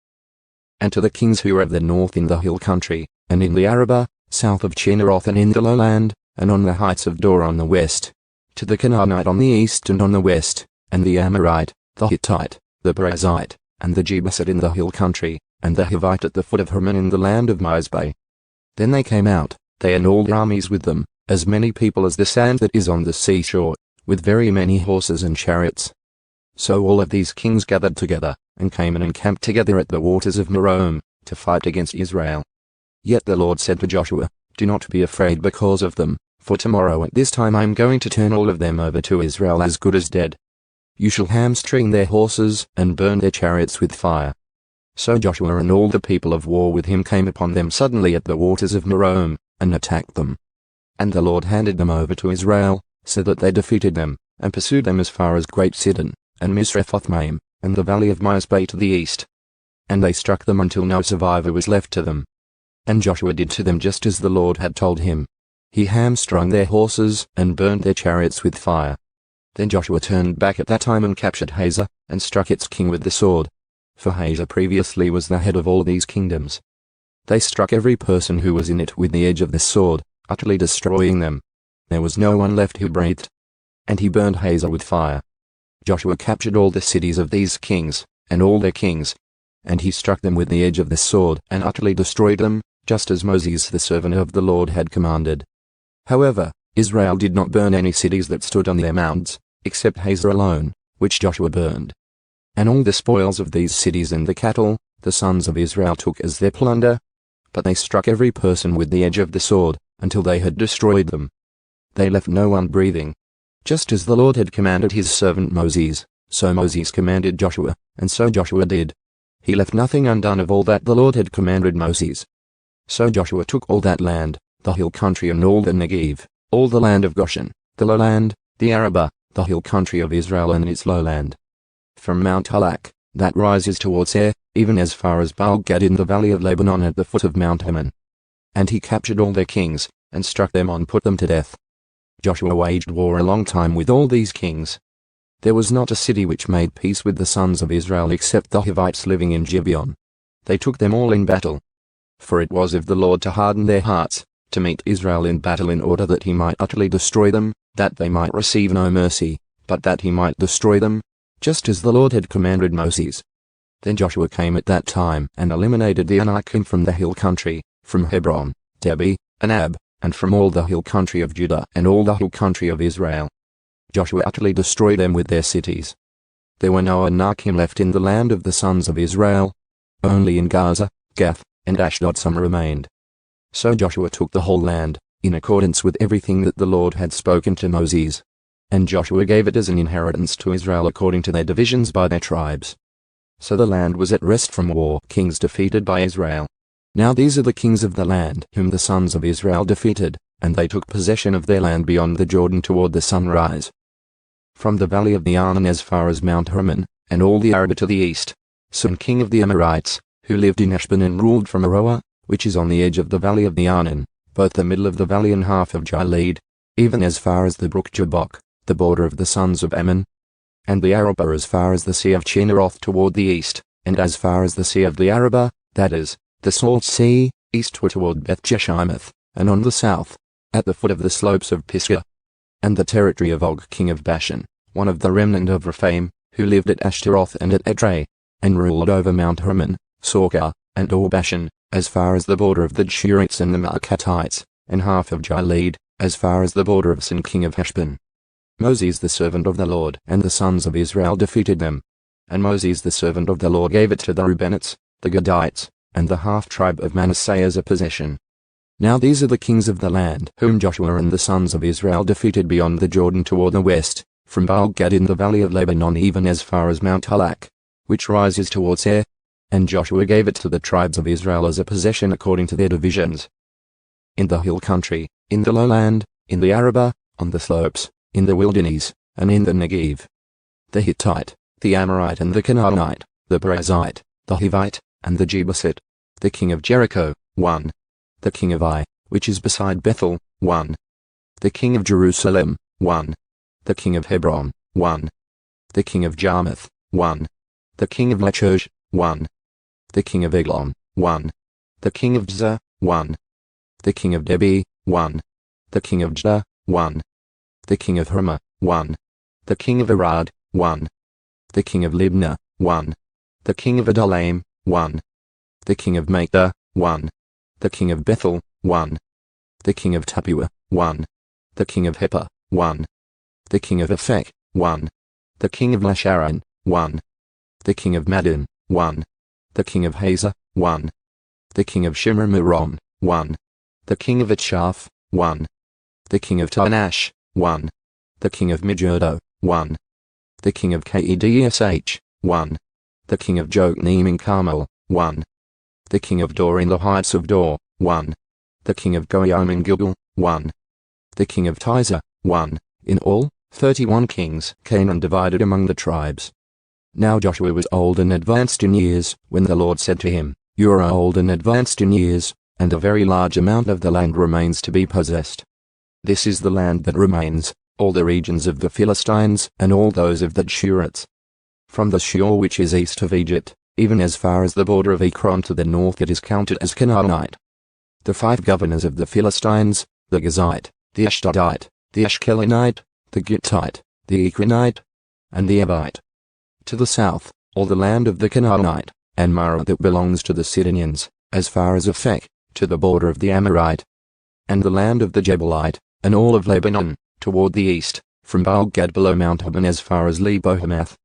and to the kings who were at the north in the hill country, and in the Arabah, south of Chinneroth and in the lowland, and on the heights of Dor on the west, to the Canaanite on the east and on the west, and the Amorite, the Hittite, the Perizzite, and the Jebusite in the hill country, and the Hivite at the foot of Hermon in the land of Mizpeh. Then they came out, they and all their armies with them, as many people as the sand that is on the seashore, with very many horses and chariots. So all of these kings gathered together, and came and encamped together at the waters of Merom, to fight against Israel. Yet the Lord said to Joshua, Do not be afraid because of them, for tomorrow at this time I am going to turn all of them over to Israel as good as dead. You shall hamstring their horses, and burn their chariots with fire. So Joshua and all the people of war with him came upon them suddenly at the waters of Merom, and attacked them. And the Lord handed them over to Israel, so that they defeated them, and pursued them as far as Great Sidon, and Misrephothmaim, and the valley of Mizpeh to the east. And they struck them until no survivor was left to them. And Joshua did to them just as the Lord had told him. He hamstrung their horses, and burned their chariots with fire. Then Joshua turned back at that time and captured Hazor, and struck its king with the sword. for Hazor previously was the head of all these kingdoms. They struck every person who was in it with the edge of the sword, utterly destroying them. There was no one left who breathed. And he burned Hazor with fire. Joshua captured all the cities of these kings, and all their kings. And he struck them with the edge of the sword and utterly destroyed them, just as Moses the servant of the Lord had commanded. However, Israel did not burn any cities that stood on their mounds, except Hazor alone, which Joshua burned. And all the spoils of these cities and the cattle, the sons of Israel took as their plunder. But they struck every person with the edge of the sword, until they had destroyed them. They left no one breathing. Just as the Lord had commanded his servant Moses, so Moses commanded Joshua, and so Joshua did. He left nothing undone of all that the Lord had commanded Moses. So Joshua took all that land, the hill country and all the Negev, all the land of Goshen, the lowland, the Arabah, the hill country of Israel and its lowland. From Mount Halak, that rises toward Seir, even as far as Baal-Gad in the valley of Lebanon at the foot of Mount Hermon. And he captured all their kings, and struck them and put them to death. Joshua waged war a long time with all these kings. There was not a city which made peace with the sons of Israel except the Hivites living in Jibian. They took them all in battle. For it was of the Lord to harden their hearts, to meet Israel in battle in order that he might utterly destroy them, that they might receive no mercy, but that he might destroy them, just as the Lord had commanded Moses. Then Joshua came at that time and eliminated the Anakim from the hill country, from Hebron, Debir, Anab, and from all the hill country of Judah and all the hill country of Israel. Joshua utterly destroyed them with their cities. There were no Anakim left in the land of the sons of Israel. Only in Gaza, Gath, and Ashdod some remained. So Joshua took the whole land, in accordance with everything that the Lord had spoken to Moses. And Joshua gave it as an inheritance to Israel according to their divisions by their tribes. So the land was at rest from war, kings defeated by Israel. Now these are the kings of the land whom the sons of Israel defeated, and they took possession of their land beyond the Jordan toward the sunrise. From the valley of the Arnon as far as Mount Hermon, and all the Arabah to the east, Sihon king of the Amorites, who lived in Heshbon and ruled from Aroer, which is on the edge of the valley of the Arnon, both the middle of the valley and half of Gilead, even as far as the brook Jabbok, the border of the sons of Ammon, and the Arabah as far as the sea of Chinneroth toward the east, and as far as the sea of the Arabah, that is, the salt sea, eastward toward Beth-Jeshimoth, and on the south, at the foot of the slopes of Pisgah, and the territory of Og king of Bashan, one of the remnant of Rephaim, who lived at Ashtaroth and at Edrei, and ruled over Mount Hermon, Sorkah, and all Bashan, as far as the border of the Geshurites and the Maacathites, and half of Gilead, as far as the border of Sihon king of Heshbon. Moses the servant of the Lord and the sons of Israel defeated them. And Moses the servant of the Lord gave it to the Reubenites, the Gadites, and the half-tribe of Manasseh as a possession. Now these are the kings of the land whom Joshua and the sons of Israel defeated beyond the Jordan toward the west, from Baal-Gad in the valley of Lebanon even as far as Mount Halak, which rises toward Seir. And Joshua gave it to the tribes of Israel as a possession according to their divisions. In the hill country, in the lowland, in the Arabah, on the slopes, in the wilderness, and in the Negev. The Hittite, the Amorite and the Canaanite, the Perizzite, the Hivite, and the Jebusite, the king of Jericho, 1. The king of Ai, which is beside Bethel, 1. The king of Jerusalem, 1. The king of Hebron, 1. The king of Jarmuth, 1. The king of Lachish, 1. The king of Eglon, 1. The king of Zah, 1. The king of Debir, 1. The king of Judah, 1. The king of Hormah, 1. The king of Arad, 1. The king of Libnah, 1. The king of Adullam, 1. The king of Makeda, 1. The king of Bethel, 1. The king of Tappuah, 1. The king of Heppah, 1. The king of Aphek, 1. The king of Lasharon, 1. The king of Madon, 1. The king of Hazor, 1. The king of Shemiramoron, 1. The king of Etshaph, 1. The king of Taanash, 1. The king of Megiddo, 1. The king of Kedesh, 1. The king of Jokneam in Carmel, 1. The king of Dor in the heights of Dor, 1. The king of Goyim in Gilgal, 1. The king of Tirzah, 1. In all, 31 kings Canaan divided among the tribes. Now Joshua was old and advanced in years, when the Lord said to him, You are old and advanced in years, and a very large amount of the land remains to be possessed. This is the land that remains, all the regions of the Philistines, and all those of the Geshurites. From the Sheol which is east of Egypt, even as far as the border of Ekron to the north it is counted as Canaanite. The 5 governors of the Philistines, the Gazite, the Ashdodite, the Ashkelonite, the Gittite, the Ekronite, and the Ebite. To the south, all the land of the Canaanite, and Mara that belongs to the Sidonians, as far as Aphek, to the border of the Amorite, and the land of the Jebelite, and all of Lebanon, toward the east, from Baal-Gad below Mount Hermon as far as Lebo-Hamath.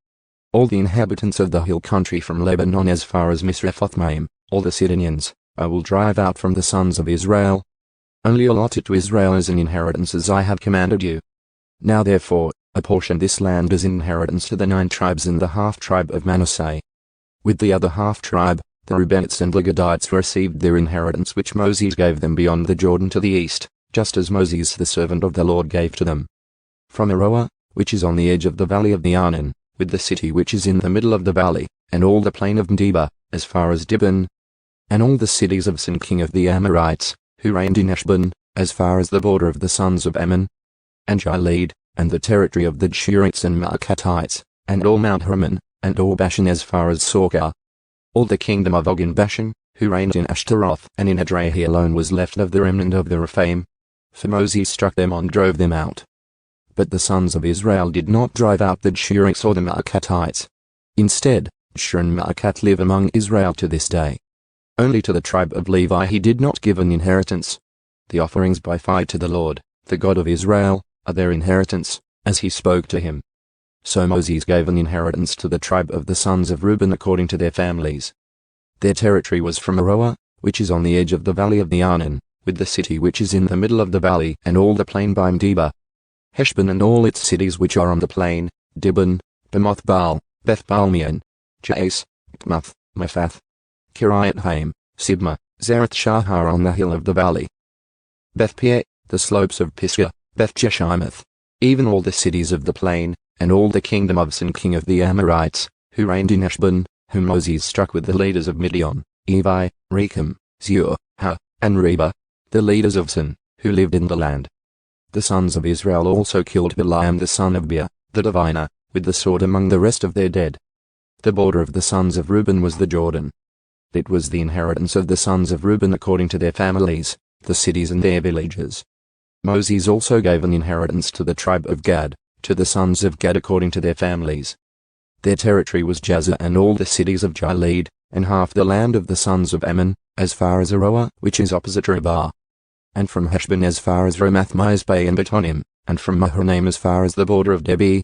All the inhabitants of the hill country from Lebanon as far as Misrephoth-Maim, all the Sidonians, I will drive out from the sons of Israel. Only allot it to Israel as an inheritance as I have commanded you. Now therefore, apportion this land as inheritance to the 9 tribes and the half-tribe of Manasseh. With the other half-tribe, the Reubenites and the Gadites received their inheritance which Moses gave them beyond the Jordan to the east, just as Moses the servant of the Lord gave to them. From Aroer, which is on the edge of the valley of the Arnon, with the city which is in the middle of the valley, and all the plain of Medeba, as far as Dibon, and all the cities of Sin king of the Amorites, who reigned in Heshbon, as far as the border of the sons of Ammon, and Gilead, and the territory of the Geshurites and Maacathites, and all Mount Hermon, and all Bashan as far as Sorcah. All the kingdom of Og in Bashan, who reigned in Ashtaroth and in Edrei he alone was left of the remnant of the Rephaim. For Moses struck them and drove them out. But the sons of Israel did not drive out the Geshurites or the Maacathites. Instead, Geshur and Maacat live among Israel to this day. Only to the tribe of Levi he did not give an inheritance. The offerings by fire to the Lord, the God of Israel, are their inheritance, as he spoke to him. So Moses gave an inheritance to the tribe of the sons of Reuben according to their families. Their territory was from Aroer, which is on the edge of the valley of the Arnon, with the city which is in the middle of the valley and all the plain by Medeba, Heshbon and all its cities which are on the plain, Dibon, Bamoth-baal, Beth-baal-meon, Jaas, Gmuth, Mephath, Kiriath-haim, Sibma, Zerath-shahar on the hill of the valley, Beth-peor, the slopes of Pisgah, Beth-jeshimoth, even all the cities of the plain, and all the kingdom of Sin king of the Amorites, who reigned in Heshbon, whom Moses struck with the leaders of Midian, Evi, Rechem, Zur, Ha, and Reba, the leaders of Sin, who lived in the land. The sons of Israel also killed Bileam the son of Beor, the diviner, with the sword among the rest of their dead. The border of the sons of Reuben was the Jordan. It was the inheritance of the sons of Reuben according to their families, the cities and their villages. Moses also gave an inheritance to the tribe of Gad, to the sons of Gad according to their families. Their territory was Jazer and all the cities of Gilead, and half the land of the sons of Ammon, as far as Aroer, which is opposite Rabbah, and from Heshbon as far as Ramath-mizpeh and Betonim, and from Mahanaim as far as the border of Debi,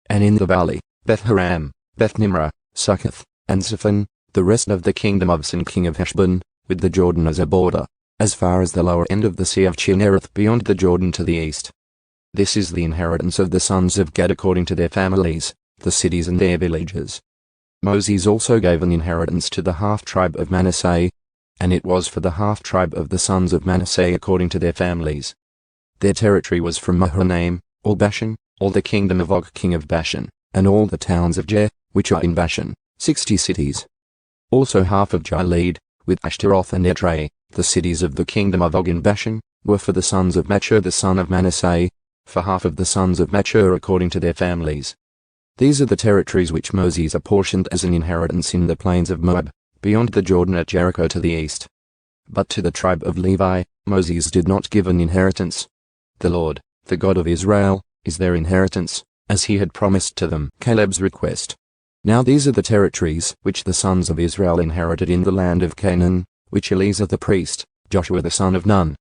and in the valley, Beth-haram, Beth-nimrah, Succoth, and Zephon, the rest of the kingdom of Sin king of Heshbon, with the Jordan as a border, as far as the lower end of the sea of Chinnereth beyond the Jordan to the east. This is the inheritance of the sons of Gad according to their families, the cities and their villages. Moses also gave an inheritance to the half-tribe of Manasseh, and it was for the half-tribe of the sons of Manasseh according to their families. Their territory was from Mahanaim, all Bashan, all the kingdom of Og king of Bashan, and all the towns of Jer, which are in Bashan, 60 cities. Also half of Gilead, with Ashtaroth and Edrei, the cities of the kingdom of Og in Bashan, were for the sons of Machir the son of Manasseh, for half of the sons of Machir according to their families. These are the territories which Moses apportioned as an inheritance in the plains of Moab, beyond the Jordan at Jericho to the east. But to the tribe of Levi, Moses did not give an inheritance. The Lord, the God of Israel, is their inheritance, as he had promised to them. Caleb's request. Now these are the territories which the sons of Israel inherited in the land of Canaan, which Eleazar the priest, Joshua the son of Nun,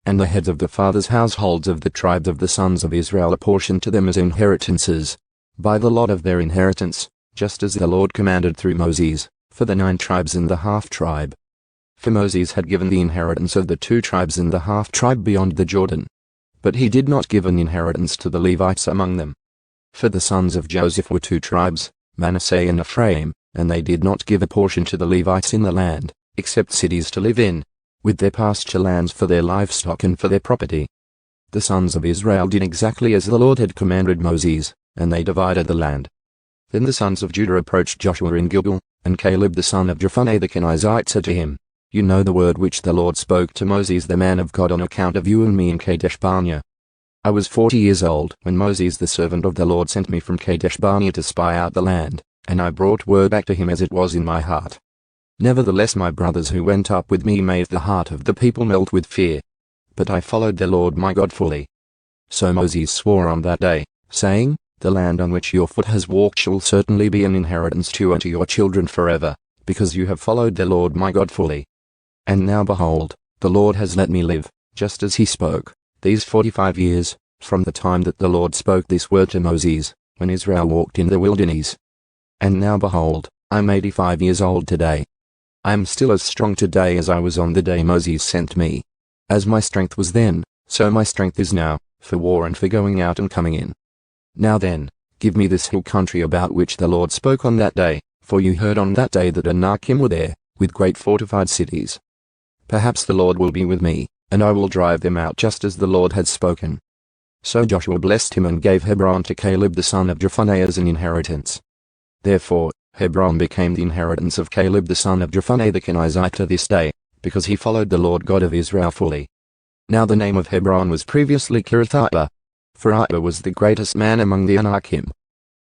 and the heads of the fathers' households of the tribes of the sons of Israel apportioned to them as inheritances, by the lot of their inheritance, just as the Lord commanded through Moses, for the 9 tribes and the half-tribe. For Moses had given the inheritance of the 2 tribes and the half-tribe beyond the Jordan. But he did not give an inheritance to the Levites among them. For the sons of Joseph were 2 tribes, Manasseh and Ephraim, and they did not give a portion to the Levites in the land, except cities to live in, with their pasture lands for their livestock and for their property. The sons of Israel did exactly as the Lord had commanded Moses, and they divided the land. Then the sons of Judah approached Joshua in Gilgal, and Caleb the son of Jephunneh the Kenizzite said to him, You know the word which the Lord spoke to Moses the man of God on account of you and me in Kadesh Barnea. I was 40 years old when Moses the servant of the Lord sent me from Kadesh Barnea to spy out the land, and I brought word back to him as it was in my heart. Nevertheless my brothers who went up with me made the heart of the people melt with fear. But I followed the Lord my God fully. So Moses swore on that day, saying, The land on which your foot has walked shall certainly be an inheritance to you and to your children forever, because you have followed the Lord my God fully. And now behold, the Lord has let me live, just as he spoke, these 45 years, from the time that the Lord spoke this word to Moses, when Israel walked in the wilderness. And now behold, I am 85 years old today. I am still as strong today as I was on the day Moses sent me. As my strength was then, so my strength is now, for war and for going out and coming in. Now then, give me this hill country about which the Lord spoke on that day, for you heard on that day that Anakim were there, with great fortified cities. Perhaps the Lord will be with me, and I will drive them out just as the Lord had spoken. So Joshua blessed him and gave Hebron to Caleb the son of Jephunneh as an inheritance. Therefore, Hebron became the inheritance of Caleb the son of Jephunneh the Kenizzite to this day, because he followed the Lord God of Israel fully. Now the name of Hebron was previously Kiriath-Arba, for Arba was the greatest man among the Anakim.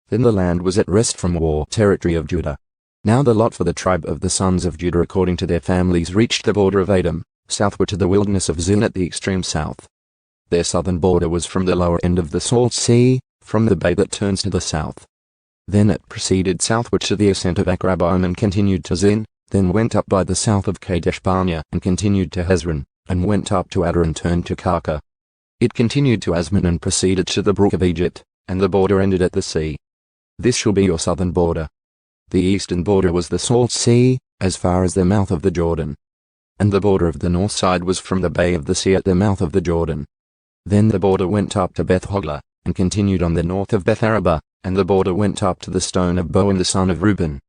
Then the land was at rest from war territory of Judah. Now the lot for the tribe of the sons of Judah according to their families reached the border of Edom, southward to the wilderness of Zin at the extreme south. Their southern border was from the lower end of the Salt Sea, from the bay that turns to the south. Then it proceeded southward to the ascent of Akrabbim and continued to Zin, then went up by the south of Kadesh Barnea and continued to Hezron, and went up to Adar and turned to Karka. It continued to Asman and proceeded to the brook of Egypt, and the border ended at the sea. This shall be your southern border. The eastern border was the Salt Sea, as far as the mouth of the Jordan. And the border of the north side was from the bay of the sea at the mouth of the Jordan. Then the border went up to Beth Hoglah, and continued on the north of Beth Araba, and the border went up to the stone of Boan the son of Reuben.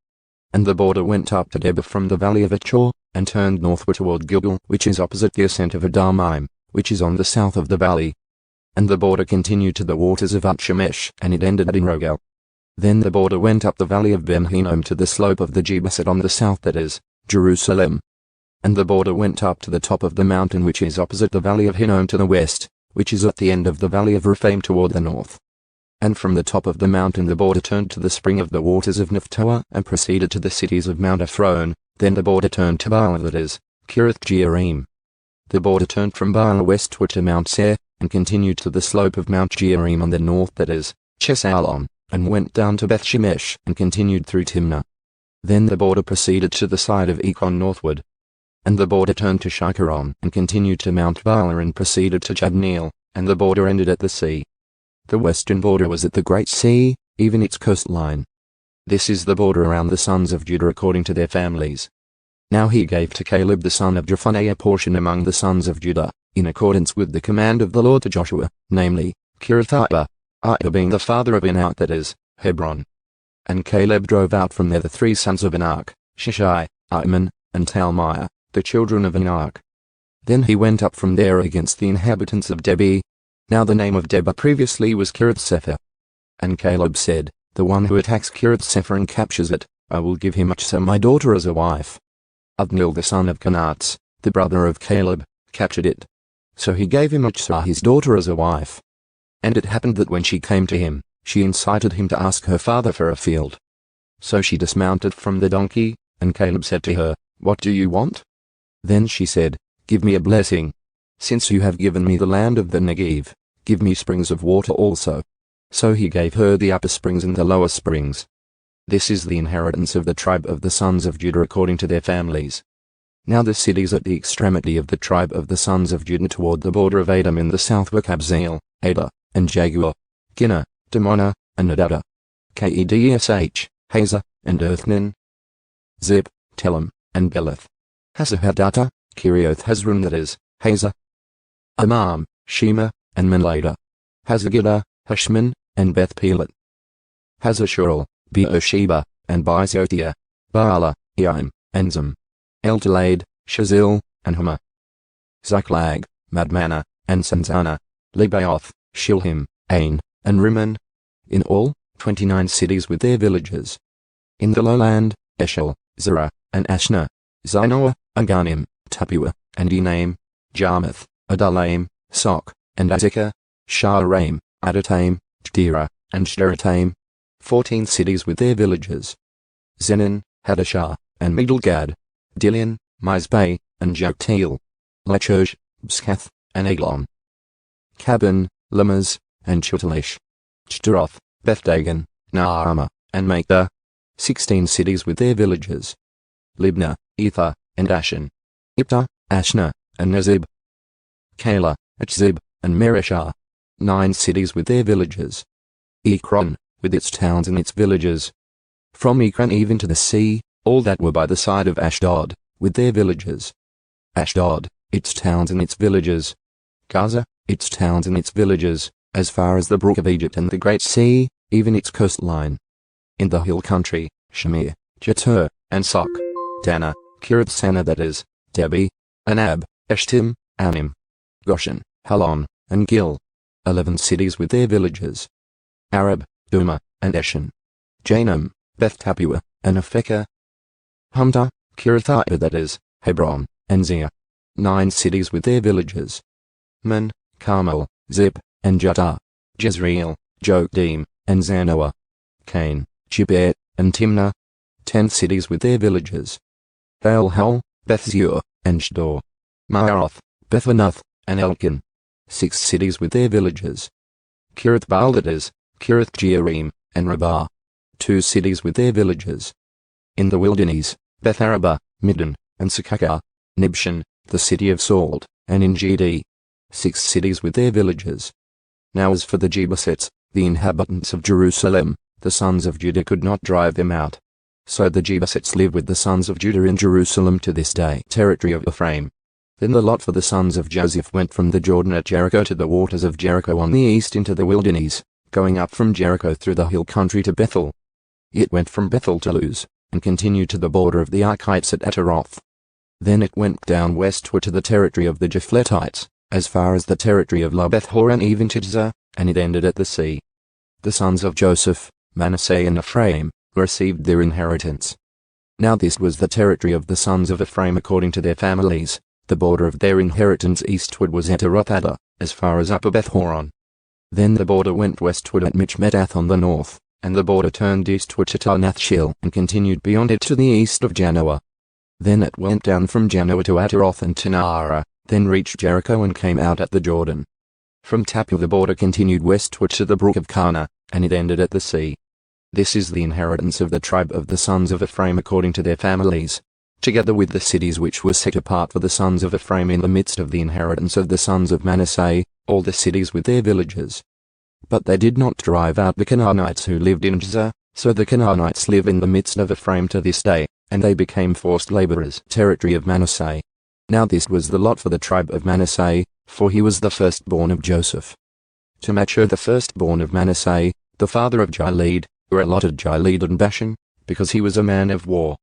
And the border went up to Debir from the valley of Achor, and turned northward toward Gilgal, which is opposite the ascent of Adamaim, which is on the south of the valley. And the border continued to the waters of Utshemesh, and it ended at Enrogel. Then the border went up the valley of Ben Hinnom to the slope of the Jebusit on the south, that is, Jerusalem. And the border went up to the top of the mountain which is opposite the valley of Hinnom to the west, which is at the end of the valley of Rephaim toward the north. And from the top of the mountain the border turned to the spring of the waters of Nephtoah and proceeded to the cities of Mount Ephron. Then the border turned to Baal, that is, Kiriath-Jearim. The border turned from Baal westward to Mount Seir, and continued to the slope of Mount Jearim on the north, that is, Chesalon, and went down to Beth-Shemesh, and continued through Timnah. Then the border proceeded to the side of Ekron northward. And the border turned to Shikaron, and continued to Mount Baalah, and proceeded to Jabneel, and the border ended at the sea. The western border was at the Great Sea, even its coastline. This is the border around the sons of Judah according to their families. Now he gave to Caleb the son of Jephunneh a portion among the sons of Judah, in accordance with the command of the Lord to Joshua, namely, Kiriath-Arba, Arba being the father of Anak, that is, Hebron. And Caleb drove out from there the three sons of Anak, Shishai, Ahiman, and Talmai, the children of Anak. Then he went up from there against the inhabitants of Debir. Now the name of Debir previously was Kiriath-Sepher. And Caleb said, The one who attacks Kiriath-Sepher and captures it, I will give him Achsah my daughter as a wife. Othniel the son of Kenaz, the brother of Caleb, captured it. So he gave him Achsah his daughter as a wife. And it happened that when she came to him, she incited him to ask her father for a field. So she dismounted from the donkey, and Caleb said to her, What do you want? Then she said, Give me a blessing. Since you have given me the land of the Negev, give me springs of water also. So he gave her the upper springs and the lower springs. This is the inheritance of the tribe of the sons of Judah according to their families. Now the cities at the extremity of the tribe of the sons of Judah toward the border of Edom in the south were Kabzeel, Adar, and Jagur, Ginnah, Dimona, and Adada, Kedesh, Hazah, and Earthnin, Zip, Telem, and Beleth, Hazahadatta, Kiriath Hezron, that is, Hazah, Amam, Shema, and Menlada, Hazagiddah, Hashman, and Beth Pelet, Hazashurel, Beersheba, and Bizotia, Baalah, Eim, and Zim, Eltolad, Shazil, and Humah, Ziklag, Madmannah, and Sanzana, Lebaoth, Shilhim, Ain, and Rimmon. In all, 29 cities with their villages. In the lowland, Eshel, Zerah, and Ashna, Zinoah, Aganim, Tapua, and Enaim, Jarmuth, Adulaim, Sok, and Azekah, Sha'araim, Adataim, Jdira, and Sherataim. 14 cities with their villages. Zenon, Hadashah, and Middlegad, Dilian, Mizpeh, and Joktheel, Lachish, Bskath, and Eglon. Cabin, Limaz, and Chutalish. Chtaroth, Bethdagon, Naarama, and Makeda, 16 cities with their villages. Libnah, Ether, and Ashan. Iptah, Ashna, and Nezib. Kala, Achzib, and Mereshah, 9 cities with their villages. Ekron, with its towns and its villages. From Ekron even to the sea, all that were by the side of Ashdod, with their villages. Ashdod, its towns and its villages. Gaza, its towns and its villages, as far as the brook of Egypt and the great sea, even its coastline. In the hill country, Shamir, Jetur, and Sok, Dana, Kiriath-Sana, that is, Debi, Anab, Eshtim, Anim, Goshen, Halon, and Gil, 11 cities with their villages. Arab, Duma, and Eshan. Janam, Beth-Tapua, and Aphekah. Humta, Kiriath-Arba, that is, Hebron, and Zia, 9 cities with their villages. Man, Carmel, Zip, and Juttah, Jezreel, Jokdeam, and Zanoah. Cain, Gibeah, and Timnah, 10 cities with their villages. Baal-Hal, Beth-zur, and Shdor. Maaroth, Beth-Anath, and Elkin, 6 cities with their villages. Kiriath-Baal, that is, Kiriath-Jearim, and Rabbah, 2 cities with their villages. In the wilderness, Beth-Araba, Middin, and Sekakah, Nibshan, the city of Salt, and En-Gedi, 6 cities with their villages. Now as for the Jebusites, the inhabitants of Jerusalem, the sons of Judah could not drive them out. So the Jebusites live with the sons of Judah in Jerusalem to this day, territory of Ephraim. Then the lot for the sons of Joseph went from the Jordan at Jericho to the waters of Jericho on the east into the wilderness, going up from Jericho through the hill country to Bethel. It went from Bethel to Luz, and continued to the border of the Archites at Ataroth. Then it went down westward to the territory of the Japhletites, as far as the territory of Beth-horon even to Tzah, and it ended at the sea. The sons of Joseph, Manasseh and Ephraim, received their inheritance. Now this was the territory of the sons of Ephraim according to their families. The border of their inheritance eastward was Ataroth-Addar, as far as Upper Beth-horon. Then the border went westward at Michmetath on the north, and the border turned eastward to Taanath-Shil and continued beyond it to the east of Janoah. Then it went down from Janoah to Ataroth and to Naarah, then reached Jericho and came out at the Jordan. From Tapua the border continued westward to the brook of Kana, and it ended at the sea. This is the inheritance of the tribe of the sons of Ephraim according to their families, together with the cities which were set apart for the sons of Ephraim in the midst of the inheritance of the sons of Manasseh, all the cities with their villages. But they did not drive out the Canaanites who lived in Tzah, so the Canaanites live in the midst of Ephraim to this day, and they became forced laborers, territory of Manasseh. Now this was the lot for the tribe of Manasseh, for he was the firstborn of Joseph. To Machir the firstborn of Manasseh, the father of Gilead, were allotted Gilead and Bashan, because he was a man of war.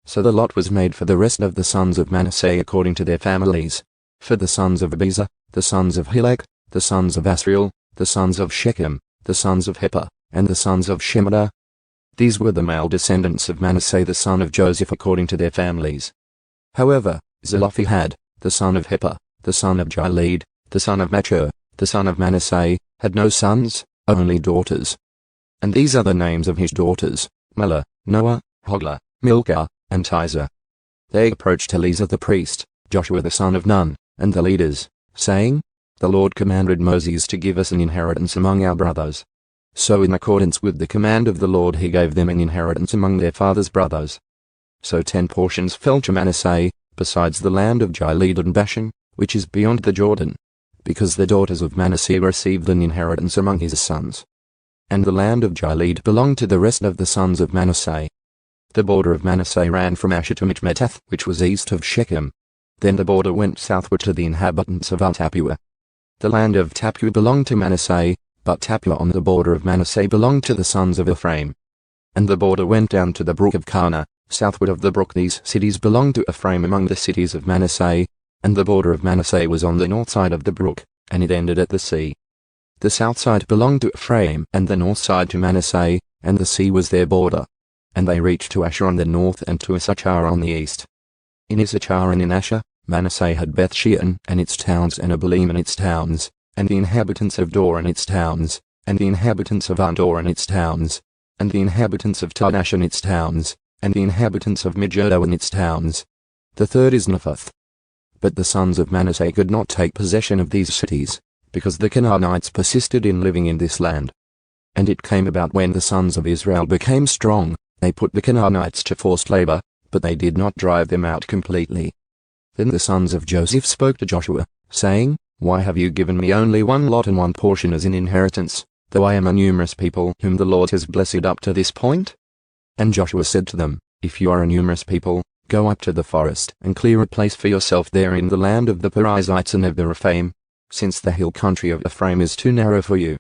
So the lot was made for the rest of the sons of Manasseh according to their families. For the sons of Abiezer, the sons of Helek, the sons of Asriel, the sons of Shechem, the sons of Heppah, and the sons of Shemida. These were the male descendants of Manasseh the son of Joseph according to their families. However, Zelophehad, the son of Heppah, the son of Gilead, the son of Machir, the son of Manasseh, had no sons, only daughters. And these are the names of his daughters, Mahlah, Noah, Hoglah, Milcah, and Tirzah. They approached Eleazar the priest, Joshua the son of Nun, and the leaders, saying, The Lord commanded Moses to give us an inheritance among our brothers. So in accordance with the command of the Lord he gave them an inheritance among their father's brothers. So 10 portions fell to Manasseh, besides the land of Gilead and Bashan, which is beyond the Jordan, because the daughters of Manasseh received an inheritance among his sons. And the land of Gilead belonged to the rest of the sons of Manasseh. The border of Manasseh ran from Asher to Michmetath, which was east of Shechem. Then the border went southward to the inhabitants of Tapua. The land of Tapua belonged to Manasseh, but Tapua on the border of Manasseh belonged to the sons of Ephraim. And the border went down to the brook of Kana, southward of the brook. These cities belonged to Ephraim among the cities of Manasseh, and the border of Manasseh was on the north side of the brook, and it ended at the sea. The south side belonged to Ephraim, and the north side to Manasseh, and the sea was their border. And they reached to Asher on the north and to Issachar on the east. In Issachar and in Asher, Manasseh had Beth-shean and its towns, and Abalim and its towns, and the inhabitants of Dor and its towns, and the inhabitants of Andor and its towns. and the inhabitants of Tanash and its towns, and the inhabitants of Megiddo and its towns. The third is Naphath. But the sons of Manasseh could not take possession of these cities, because the Canaanites persisted in living in this land. And it came about when the sons of Israel became strong, they put the Canaanites to forced labor, but they did not drive them out completely. Then the sons of Joseph spoke to Joshua, saying, Why have you given me only one lot and one portion as an inheritance, though I am a numerous people whom the Lord has blessed up to this point? And Joshua said to them, If you are a numerous people, go up to the forest and clear a place for yourself there in the land of the Perizzites and of the Rephaim, since the hill country of Ephraim is too narrow for you.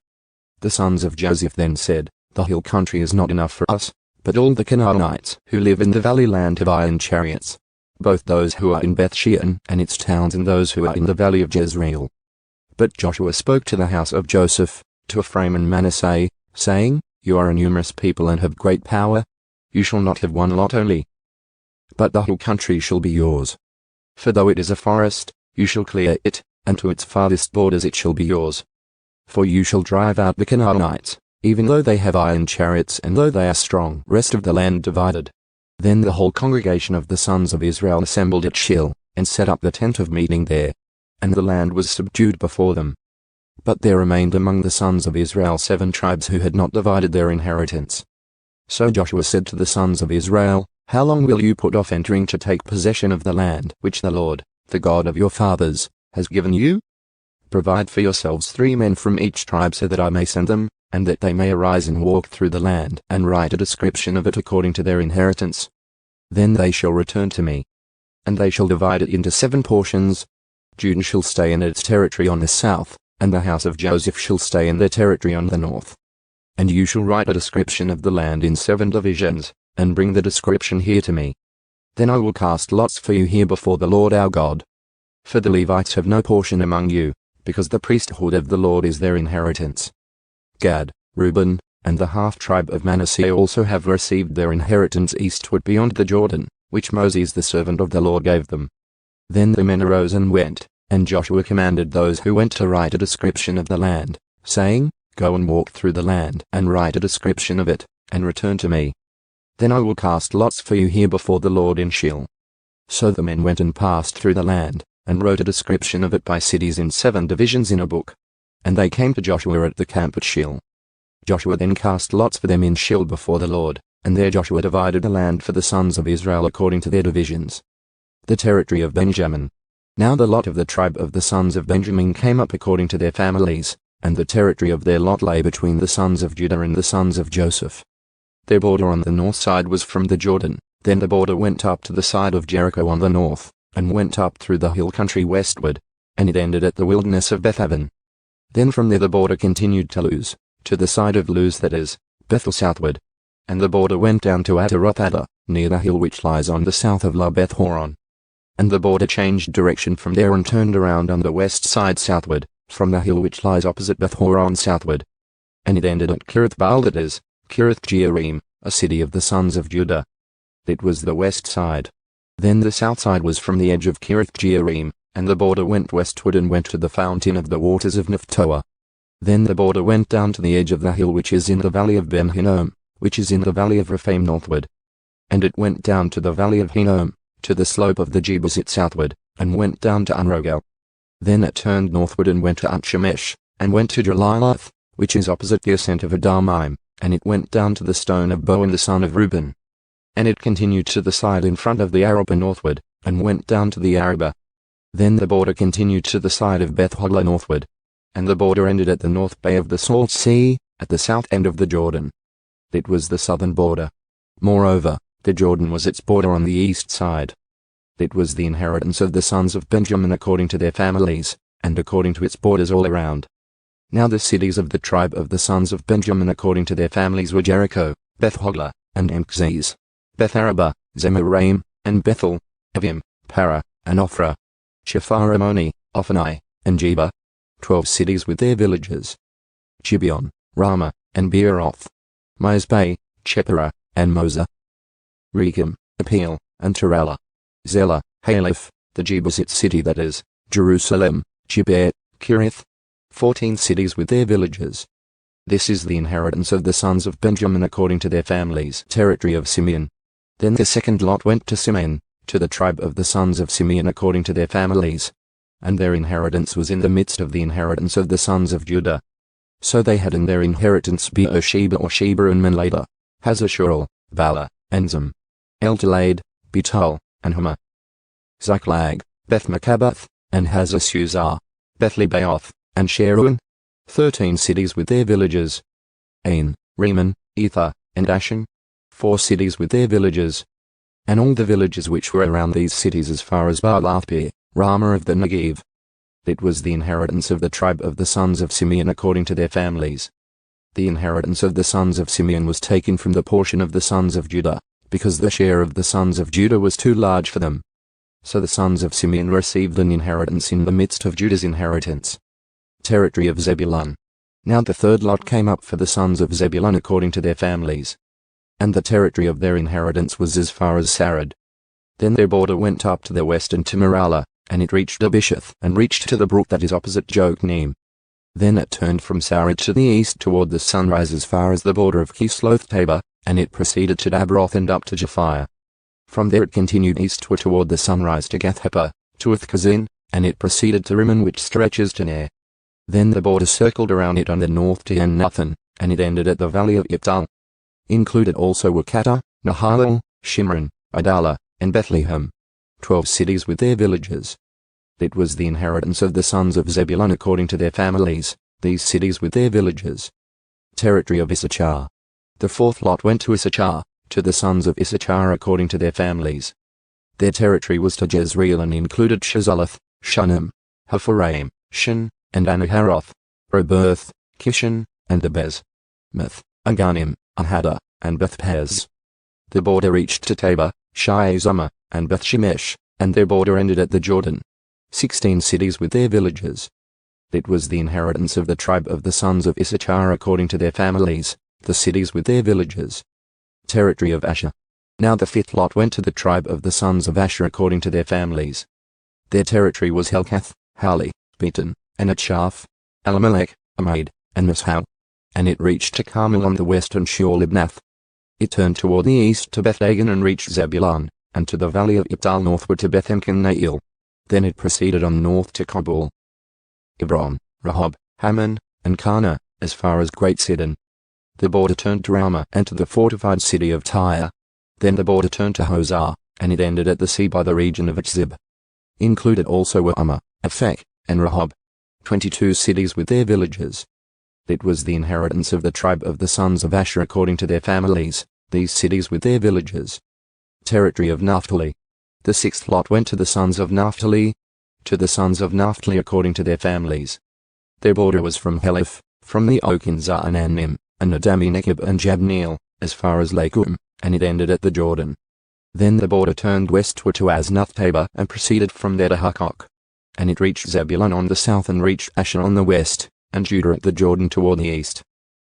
The sons of Joseph then said, The hill country is not enough for us, but all the Canaanites who live in the valley land have iron chariots, both those who are in Beth-shean and its towns and those who are in the valley of Jezreel. But Joshua spoke to the house of Joseph, to Ephraim and Manasseh, saying, You are a numerous people and have great power. You shall not have one lot only, but the whole country shall be yours. For though it is a forest, you shall clear it, and to its farthest borders it shall be yours. For you shall drive out the Canaanites, even though they have iron chariots and though they are strong. Rest of the land divided. Then the whole congregation of the sons of Israel assembled at Shil, and set up the tent of meeting there. And the land was subdued before them. But there remained among the sons of Israel 7 tribes who had not divided their inheritance. So Joshua said to the sons of Israel, How long will you put off entering to take possession of the land which the Lord, the God of your fathers, has given you? Provide for yourselves 3 men from each tribe so that I may send them, and that they may arise and walk through the land and write a description of it according to their inheritance. Then they shall return to me. And they shall divide it into 7 portions. Judah shall stay in its territory on the south, and the house of Joseph shall stay in their territory on the north. And you shall write a description of the land in 7 divisions, and bring the description here to me. Then I will cast lots for you here before the Lord our God. For the Levites have no portion among you, because the priesthood of the Lord is their inheritance. Gad, Reuben, and the half-tribe of Manasseh also have received their inheritance eastward beyond the Jordan, which Moses the servant of the Lord gave them. Then the men arose and went, and Joshua commanded those who went to write a description of the land, saying, Go and walk through the land and write a description of it, and return to me. Then I will cast lots for you here before the Lord in Shil. So the men went and passed through the land, and wrote a description of it by cities in 7 divisions in a book. And they came to Joshua at the camp at Shil. Joshua then cast lots for them in Shil before the Lord, and there Joshua divided the land for the sons of Israel according to their divisions. The territory of Benjamin. Now the lot of the tribe of the sons of Benjamin came up according to their families, and the territory of their lot lay between the sons of Judah and the sons of Joseph. Their border on the north side was from the Jordan, then the border went up to the side of Jericho on the north, and went up through the hill country westward, and it ended at the wilderness of Bethaven. Then from there the border continued to Luz, to the side of Luz that is, Bethel southward, and the border went down to Ataroth-Adar, near the hill which lies on the south of La Beth-horon. And the border changed direction from there and turned around on the west side southward, from the hill which lies opposite Beth-horon southward. And it ended at Kiriath-baal that is, Kiriath-jearim, a city of the sons of Judah. It was the west side. Then the south side was from the edge of Kiriath-jearim, and the border went westward and went to the fountain of the waters of Nephtoah. Then the border went down to the edge of the hill which is in the valley of Ben Hinnom, which is in the valley of Rephaim northward. And it went down to the valley of Hinnom, to the slope of the Jebusite southward, and went down to Unrogel. Then it turned northward and went to Unshemesh, and went to Jeliloth, which is opposite the ascent of Adamaim, and it went down to the stone of Boan the son of Reuben. And it continued to the side in front of the Arabah northward, and went down to the Arabah. Then the border continued to the side of Beth-hoglah northward. And the border ended at the north bay of the Salt Sea, at the south end of the Jordan. It was the southern border. Moreover, the Jordan was its border on the east side. It was the inheritance of the sons of Benjamin according to their families, and according to its borders all around. Now the cities of the tribe of the sons of Benjamin according to their families were Jericho, Beth-hoglah, and Emzez, Beth-arabah, Zemaraim, and Bethel, Avim, Para, and Ophrah, Shepharamoni, Ophani, and Geba, 12 cities with their villages. Jibian, Ramah, and Beeroth, Mizpeh, Chephirah, and Moza, Rekem, Apil, and Terah, Zelah, Haleph, the Jebusite city that is, Jerusalem, Gibea, Kiriath, 14 cities with their villages. This is the inheritance of the sons of Benjamin according to their families. Territory of Simeon. Then the second lot went to Simeon, to the tribe of the sons of Simeon according to their families. And their inheritance was in the midst of the inheritance of the sons of Judah. So they had in their inheritance Beersheba or Sheba and Menlada, Hazashurel, Bala, Enzim, Eltolad, Betul, and Humah. Ziklag, Beth-Makabath, and Hazasuzah, Beth-Lebaoth, and Sharuan. 13 cities with their villages. Ain, Rimmon, Ether, and Ashan. 4 cities with their villages. And all the villages which were around these cities as far as Baalathbeer, Ramah of the Negev. It was the inheritance of the tribe of the sons of Simeon according to their families. The inheritance of the sons of Simeon was taken from the portion of the sons of Judah, because the share of the sons of Judah was too large for them. So the sons of Simeon received an inheritance in the midst of Judah's inheritance. Territory of Zebulun. Now the third lot came up for the sons of Zebulun according to their families. And the territory of their inheritance was as far as Sarad. Then their border went up to the west and to Marala, and it reached Abisheth and reached to the brook that is opposite Jokneam. Then it turned from Sarad to the east toward the sunrise as far as the border of Kisloth-Tabor, and it proceeded to Dabroth and up to Japhia. From there it continued eastward toward the sunrise to Gath-hepher, to Uthkazin, and it proceeded to Rimmon which stretches to Ner. Then the border circled around it on the north to En-Nathan, and it ended at the valley of Iptal. Included also were Kattah, Nahalal, Shimron, Idalah, and Bethlehem. 12 cities with their villages. It was the inheritance of the sons of Zebulun according to their families, these cities with their villages. Territory of Issachar. The fourth lot went to Issachar, to the sons of Issachar according to their families. Their territory was to Jezreel and included Shazaloth, Shunem, Hapharaim, Shin, and Anaharoth, Roberth, Kishan, and Abez, Meth, Aganim, Ahada, and Beth-Pez. The border reached to Tabor, Shiazama, and Beth-Shemesh, and their border ended at the Jordan. 16 cities with their villages. It was the inheritance of the tribe of the sons of Issachar according to their families, the cities with their villages. Territory of Asher. Now the fifth lot went to the tribe of the sons of Asher according to their families. Their territory was Helkath, Hali, Beton, and Atshaph, Elimelech, Amad, and Mishal. And it reached to Carmel on the west and Shur-Libnath. It turned toward the east to Beth-Dagon and reached Zebulun, and to the valley of Iptal northward to Beth-Enkan-Nael. Then it proceeded on north to Kabul, Hebron, Rehob, Hammon, and Kana, as far as Great Sidon. The border turned to Ramah and to the fortified city of Tyre. Then the border turned to Hosah, and it ended at the sea by the region of Achzib. Included also were Ummah, Aphek, and Rehob. 22 cities with their villages. It was the inheritance of the tribe of the sons of Asher according to their families, these cities with their villages. Territory of Naphtali. The sixth lot went to the sons of Naphtali, to the sons of Naphtali according to their families. Their border was from Heleph, from the oak in Za'anannim, and Adami-Nekeb and Jabneel, as far as Lakum, and it ended at the Jordan. Then the border turned westward to Aznath-Tabor and proceeded from there to Hukkok. And it reached Zebulun on the south and reached Asher on the west, and Judah at the Jordan toward the east.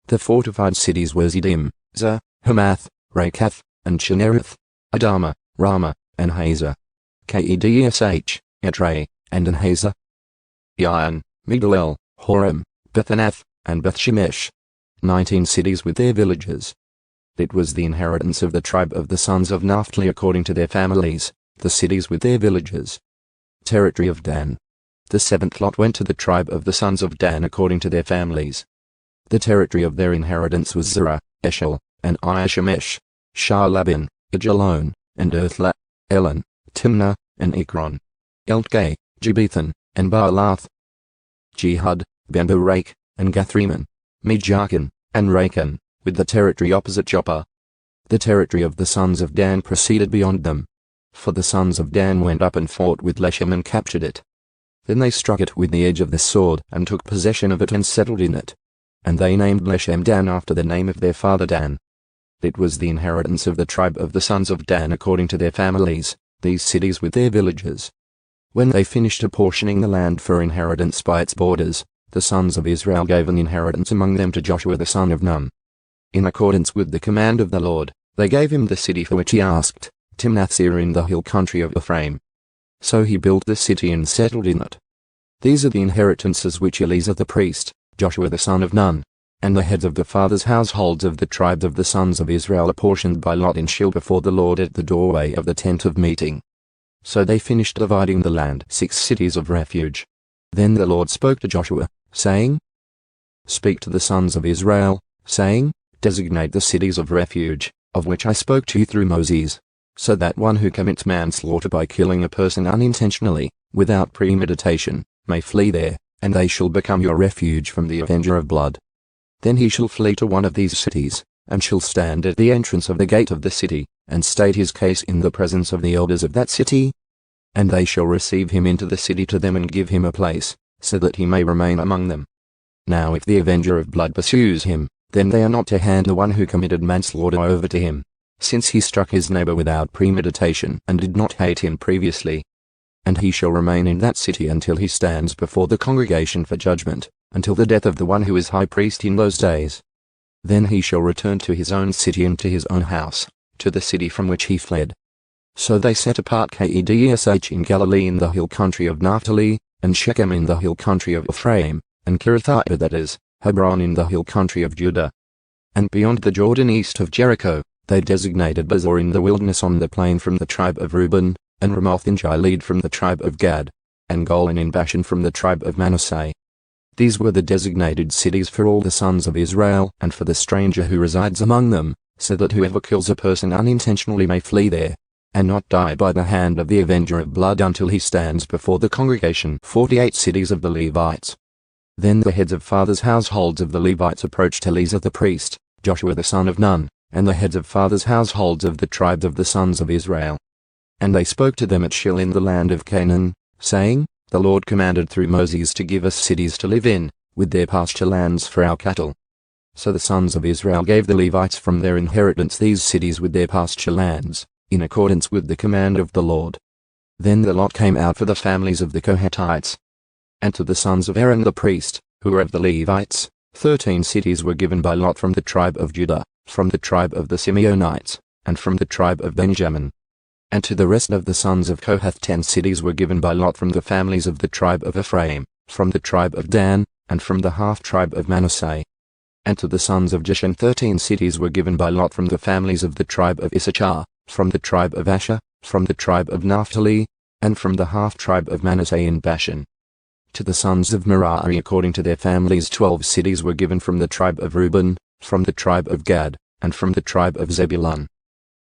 The fortified cities were Ziddim, Zah, Hamath, Rakath, and Chinnereth, Adama, Ramah, and Hazah, Kedesh, Edrei, and Anhazah, Yain, Migdal, Horem, Bethanath, and Beth-Shemesh. 19 cities with their villages. It was the inheritance of the tribe of the sons of Naphtali according to their families, the cities with their villages. Territory of Dan. The seventh lot went to the tribe of the sons of Dan according to their families. The territory of their inheritance was Zerah, Eshel, and Iashemesh, Shaalabin, Ajalon, and Earthla, Elon, Timnah, and Ekron, Eltgay, Gibbethon, and Baalath, Jehud, Ben-Berak, and Gathrimmon, Mejarkan, and Rakan, with the territory opposite Joppa. The territory of the sons of Dan proceeded beyond them. For the sons of Dan went up and fought with Leshem and captured it. Then they struck it with the edge of the sword and took possession of it and settled in it. And they named Leshem Dan after the name of their father Dan. It was the inheritance of the tribe of the sons of Dan according to their families, these cities with their villages. When they finished apportioning the land for inheritance by its borders, the sons of Israel gave an inheritance among them to Joshua the son of Nun. In accordance with the command of the Lord, they gave him the city for which he asked, Timnath-Serah in the hill country of Ephraim. So he built the city and settled in it. These are the inheritances which Eleazar the priest, Joshua the son of Nun, And the heads of the fathers' households of the tribes of the sons of Israel apportioned by lot in Shiloh before the Lord at the doorway of the tent of meeting. So they finished dividing the land, 6 cities of refuge. Then the Lord spoke to Joshua, saying, Speak to the sons of Israel, saying, Designate the cities of refuge, of which I spoke to you through Moses, so that one who commits manslaughter by killing a person unintentionally, without premeditation, may flee there, and they shall become your refuge from the avenger of blood. Then he shall flee to one of these cities, and shall stand at the entrance of the gate of the city, and state his case in the presence of the elders of that city. And they shall receive him into the city to them and give him a place, so that he may remain among them. Now if the avenger of blood pursues him, then they are not to hand the one who committed manslaughter over to him, since he struck his neighbor without premeditation and did not hate him previously. And he shall remain in that city until he stands before the congregation for judgment, until the death of the one who is high priest in those days. Then he shall return to his own city and to his own house, to the city from which he fled. So they set apart Kedesh in Galilee in the hill country of Naphtali, and Shechem in the hill country of Ephraim, and Kiriathaim, that is, Hebron in the hill country of Judah. And beyond the Jordan east of Jericho, they designated Bezor in the wilderness on the plain from the tribe of Reuben, and Ramoth in Gilead from the tribe of Gad, and Golan in Bashan from the tribe of Manasseh. These were the designated cities for all the sons of Israel and for the stranger who resides among them, so that whoever kills a person unintentionally may flee there, and not die by the hand of the avenger of blood until he stands before the congregation. 48 cities of the Levites. Then the heads of fathers' households of the Levites approached Eleazar the priest, Joshua the son of Nun, and the heads of fathers' households of the tribes of the sons of Israel. And they spoke to them at Shiloh in the land of Canaan, saying, The Lord commanded through Moses to give us cities to live in, with their pasture lands for our cattle. So the sons of Israel gave the Levites from their inheritance these cities with their pasture lands, in accordance with the command of the Lord. Then the lot came out for the families of the Kohathites. And to the sons of Aaron the priest, who were of the Levites, 13 cities were given by lot from the tribe of Judah, from the tribe of the Simeonites, and from the tribe of Benjamin. And to the rest of the sons of Kohath 10 cities were given by lot from the families of the tribe of Ephraim, from the tribe of Dan, and from the half-tribe of Manasseh. And to the sons of Jibian 13 cities were given by lot from the families of the tribe of Issachar, from the tribe of Asher, from the tribe of Naphtali, and from the half-tribe of Manasseh in Bashan. To the sons of Merari according to their families 12 cities were given from the tribe of Reuben, from the tribe of Gad, and from the tribe of Zebulun.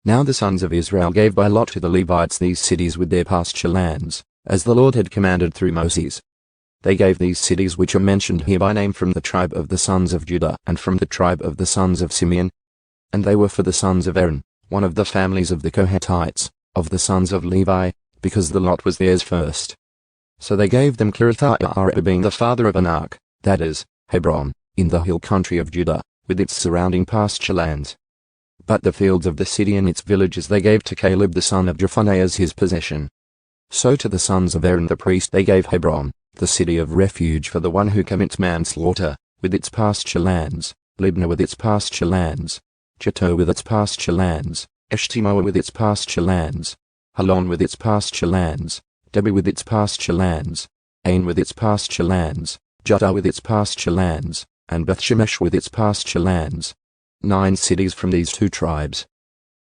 Now the sons of Israel gave by lot to the Levites these cities with their pasture lands, as the Lord had commanded through Moses. They gave these cities which are mentioned here by name from the tribe of the sons of Judah and from the tribe of the sons of Simeon. And they were for the sons of Aaron, one of the families of the Kohathites, of the sons of Levi, because the lot was theirs first. So they gave them Kiriathaim being the father of Anak, that is, Hebron, in the hill country of Judah, with its surrounding pasture lands. But the fields of the city and its villages they gave to Caleb the son of Jephunneh as his possession. So to the sons of Aaron the priest they gave Hebron, the city of refuge for the one who commits manslaughter, with its pasture lands, Libnah with its pasture lands, Jattir with its pasture lands, Eshtemoa with its pasture lands, Halon with its pasture lands, Debir with its pasture lands, Ain with its pasture lands, Juttah with its pasture lands, and Bethshemesh with its pasture lands. 9 cities from these 2 tribes.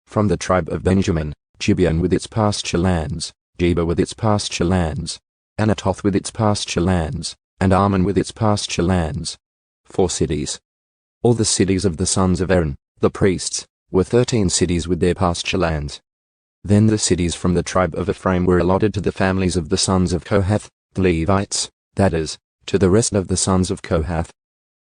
From the tribe of Benjamin, Jibian with its pasture lands, Jaibao with its pasture lands, Anatoth with its pasture lands, and Ammon with its pasture lands. 4 cities. All the cities of the sons of Aaron, the priests, were 13 cities with their pasture lands. Then the cities from the tribe of Ephraim were allotted to the families of the sons of Kohath, the Levites, that is, to the rest of the sons of Kohath.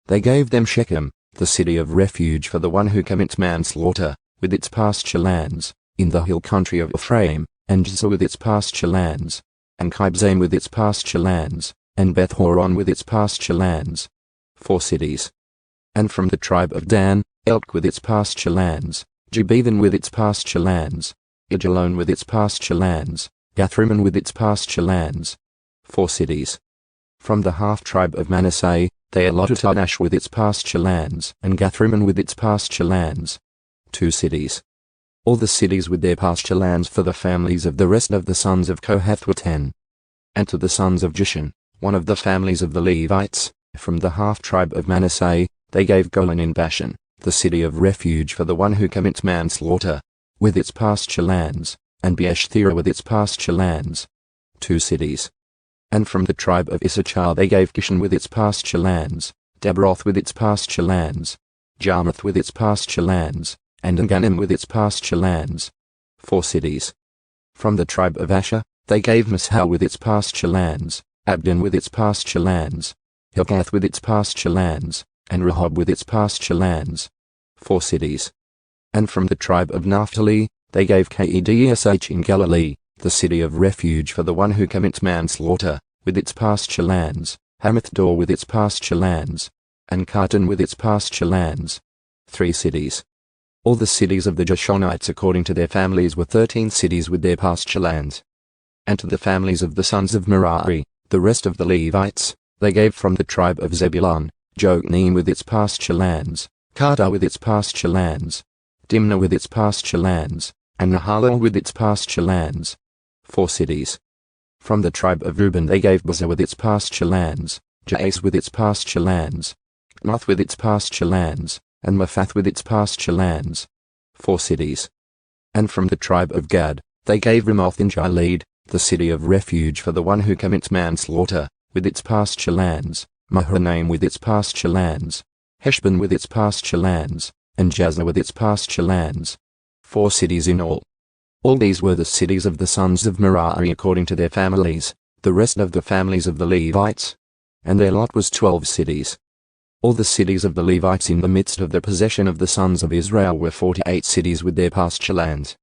They gave them Shechem, the city of refuge for the one who commits manslaughter, with its pasture lands, in the hill country of Ephraim, and Jezreel with its pasture lands, and Kibzaim with its pasture lands, and Beth-horon with its pasture lands. 4 cities. And from the tribe of Dan, Elk with its pasture lands, Gibeon with its pasture lands, Ajalon with its pasture lands, Gathrimmon with its pasture lands. 4 cities. From the half-tribe of Manasseh, they allotted Tanash with its pasture lands, and Gathrimmon with its pasture lands. 2 cities. All the cities with their pasture lands for the families of the rest of the sons of Kohath were 10. And to the sons of Jibian, one of the families of the Levites, from the half-tribe of Manasseh, they gave Golan in Bashan, the city of refuge for the one who commits manslaughter, with its pasture lands, and Beeshthera with its pasture lands, 2 cities. And from the tribe of Issachar they gave Kishon with its pasture lands, Dabroth with its pasture lands, Jarmuth with its pasture lands, and Engannim with its pasture lands, 4 cities. From the tribe of Asher, they gave Mishal with its pasture lands, Abdon with its pasture lands, Helkath with its pasture lands, and Rehob with its pasture lands, 4 cities. And from the tribe of Naphtali, they gave Kedesh in Galilee, the city of refuge for the one who commits manslaughter, with its pasture lands, Hamath-dor with its pasture lands, and Kartan with its pasture lands, 3 cities. All the cities of the Gershonites according to their families were 13 cities with their pasture lands. And to the families of the sons of Merari, the rest of the Levites, they gave from the tribe of Zebulun, Jokneam with its pasture lands, Kartar with its pasture lands, Dimnah with its pasture lands, and Nahalal with its pasture lands, 4 cities. From the tribe of Reuben they gave Bezer with its pasture lands, Jaas with its pasture lands, Knoth with its pasture lands, and Mephath with its pasture lands, 4 cities. And from the tribe of Gad, they gave Ramoth in Gilead, the city of refuge for the one who commits manslaughter, with its pasture lands, Mahanaim with its pasture lands, Heshbon with its pasture lands, and Jazer with its pasture lands, 4 cities in all. All these were the cities of the sons of Merari according to their families, the rest of the families of the Levites. And their lot was 12 cities. All the cities of the Levites in the midst of the possession of the sons of Israel were 48 cities with their pasture lands.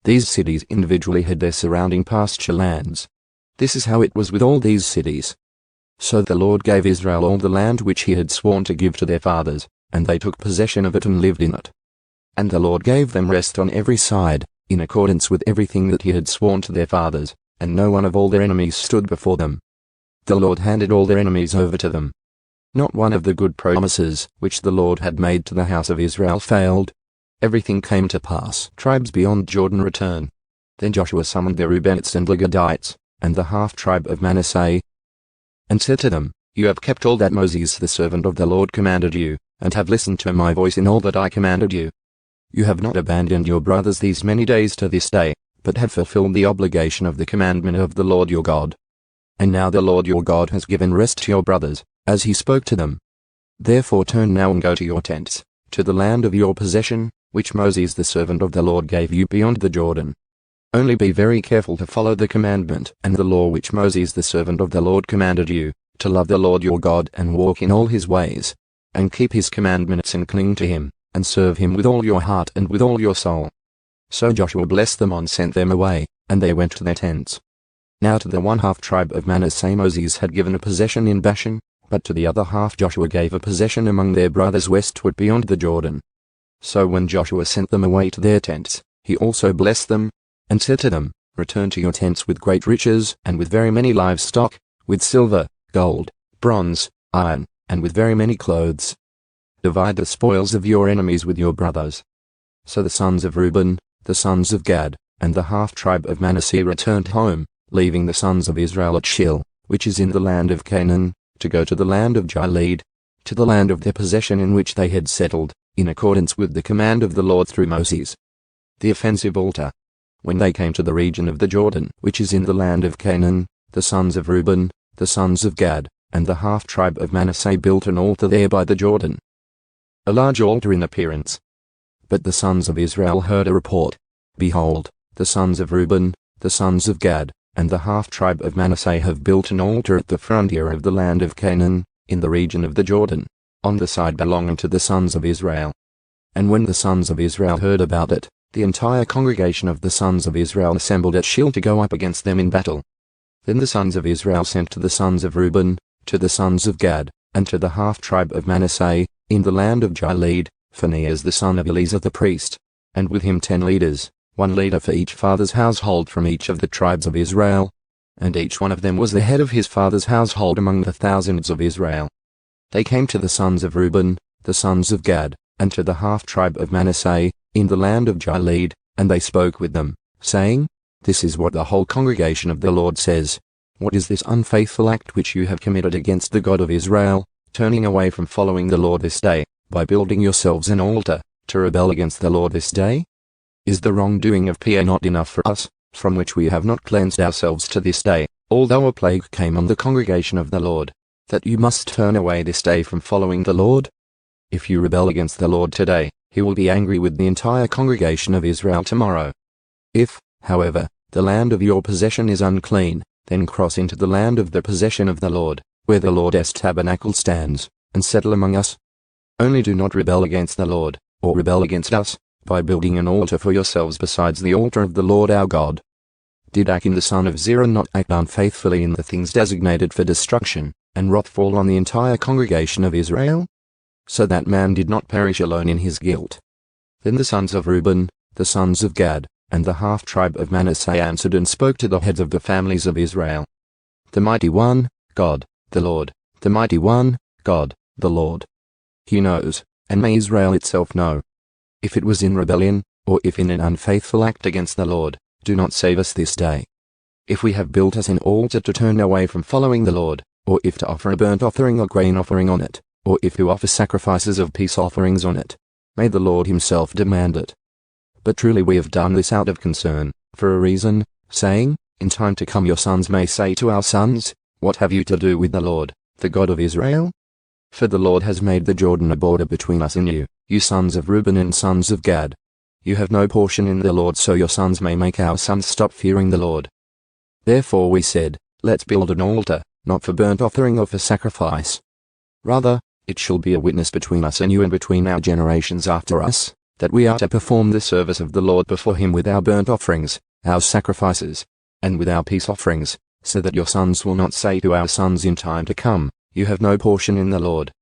These cities individually had their surrounding pasture lands. This is how it was with all these cities. So the Lord gave Israel all the land which he had sworn to give to their fathers, and they took possession of it and lived in it. And the Lord gave them rest on every side, in accordance with everything that he had sworn to their fathers, and no one of all their enemies stood before them. The Lord handed all their enemies over to them. Not one of the good promises which the Lord had made to the house of Israel failed. Everything came to pass. Tribes beyond Jordan return. Then Joshua summoned the Reubenites and the Gadites, and the half-tribe of Manasseh, and said to them, You have kept all that Moses the servant of the Lord commanded you, and have listened to my voice in all that I commanded you. You have not abandoned your brothers these many days to this day, but have fulfilled the obligation of the commandment of the Lord your God. And now the Lord your God has given rest to your brothers, as he spoke to them. Therefore turn now and go to your tents, to the land of your possession, which Moses the servant of the Lord gave you beyond the Jordan. Only be very careful to follow the commandment and the law which Moses the servant of the Lord commanded you, to love the Lord your God and walk in all his ways, and keep his commandments and cling to him, and serve him with all your heart and with all your soul. So Joshua blessed them and sent them away, and they went to their tents. Now to the one half tribe of Manasseh Moses had given a possession in Bashan, but to the other half Joshua gave a possession among their brothers westward beyond the Jordan. So when Joshua sent them away to their tents, he also blessed them, and said to them, Return to your tents with great riches and with very many livestock, with silver, gold, bronze, iron, and with very many clothes. Divide the spoils of your enemies with your brothers. So the sons of Reuben, the sons of Gad, and the half-tribe of Manasseh returned home, leaving the sons of Israel at Shil, which is in the land of Canaan, to go to the land of Gilead, to the land of their possession in which they had settled, in accordance with the command of the Lord through Moses. The offensive altar. When they came to the region of the Jordan, which is in the land of Canaan, the sons of Reuben, the sons of Gad, and the half-tribe of Manasseh built an altar there by the Jordan. A large altar in appearance. But the sons of Israel heard a report. Behold, the sons of Reuben, the sons of Gad, and the half-tribe of Manasseh have built an altar at the frontier of the land of Canaan, in the region of the Jordan, on the side belonging to the sons of Israel. And when the sons of Israel heard about it, the entire congregation of the sons of Israel assembled at Shil to go up against them in battle. Then the sons of Israel sent to the sons of Reuben, to the sons of Gad, and to the half-tribe of Manasseh, in the land of Gilead, Phinehas the son of Eleazar the priest, and with him 10 leaders, 1 leader for each father's household from each of the tribes of Israel, and each one of them was the head of his father's household among the thousands of Israel. They came to the sons of Reuben, the sons of Gad, and to the half-tribe of Manasseh, in the land of Gilead, and they spoke with them, saying, This is what the whole congregation of the Lord says. What is this unfaithful act which you have committed against the God of Israel, turning away from following the Lord this day, by building yourselves an altar, to rebel against the Lord this day? Is the wrongdoing of Peor not enough for us, from which we have not cleansed ourselves to this day, although a plague came on the congregation of the Lord, that you must turn away this day from following the Lord? If you rebel against the Lord today, he will be angry with the entire congregation of Israel tomorrow. If, however, the land of your possession is unclean, then cross into the land of the possession of the Lord, where the Lord's tabernacle stands, and settle among us. Only do not rebel against the Lord, or rebel against us, by building an altar for yourselves besides the altar of the Lord our God. Did Achan the son of Zerah not act unfaithfully in the things designated for destruction, and wrath fall on the entire congregation of Israel? So that man did not perish alone in his guilt. Then the sons of Reuben, the sons of Gad, and the half-tribe of Manasseh answered and spoke to the heads of the families of Israel. The mighty one, God, the Lord, the mighty one, God, the Lord. He knows, and may Israel itself know. If it was in rebellion, or if in an unfaithful act against the Lord, do not save us this day. If we have built us an altar to turn away from following the Lord, or if to offer a burnt offering or grain offering on it, or if to offer sacrifices of peace offerings on it, may the Lord himself demand it. But truly we have done this out of concern, for a reason, saying, in time to come your sons may say to our sons, what have you to do with the Lord, the God of Israel? For the Lord has made the Jordan a border between us and you, you sons of Reuben and sons of Gad. You have no portion in the Lord, so your sons may make our sons stop fearing the Lord. Therefore we said, let's build an altar, not for burnt offering or for sacrifice. Rather, it shall be a witness between us and you and between our generations after us, that we are to perform the service of the Lord before him with our burnt offerings, our sacrifices, and with our peace offerings, so that your sons will not say to our sons in time to come, you have no portion in the Lord.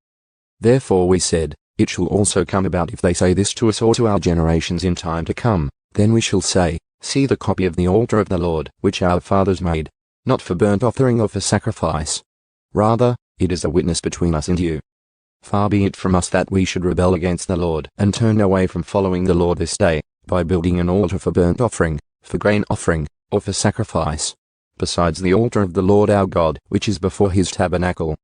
Therefore we said, it shall also come about if they say this to us or to our generations in time to come, then we shall say, see the copy of the altar of the Lord which our fathers made, not for burnt offering or for sacrifice. Rather, it is a witness between us and you. Far be it from us that we should rebel against the Lord and turn away from following the Lord this day, by building an altar for burnt offering, for grain offering, or for sacrifice, besides the altar of the Lord our God which is before his tabernacle.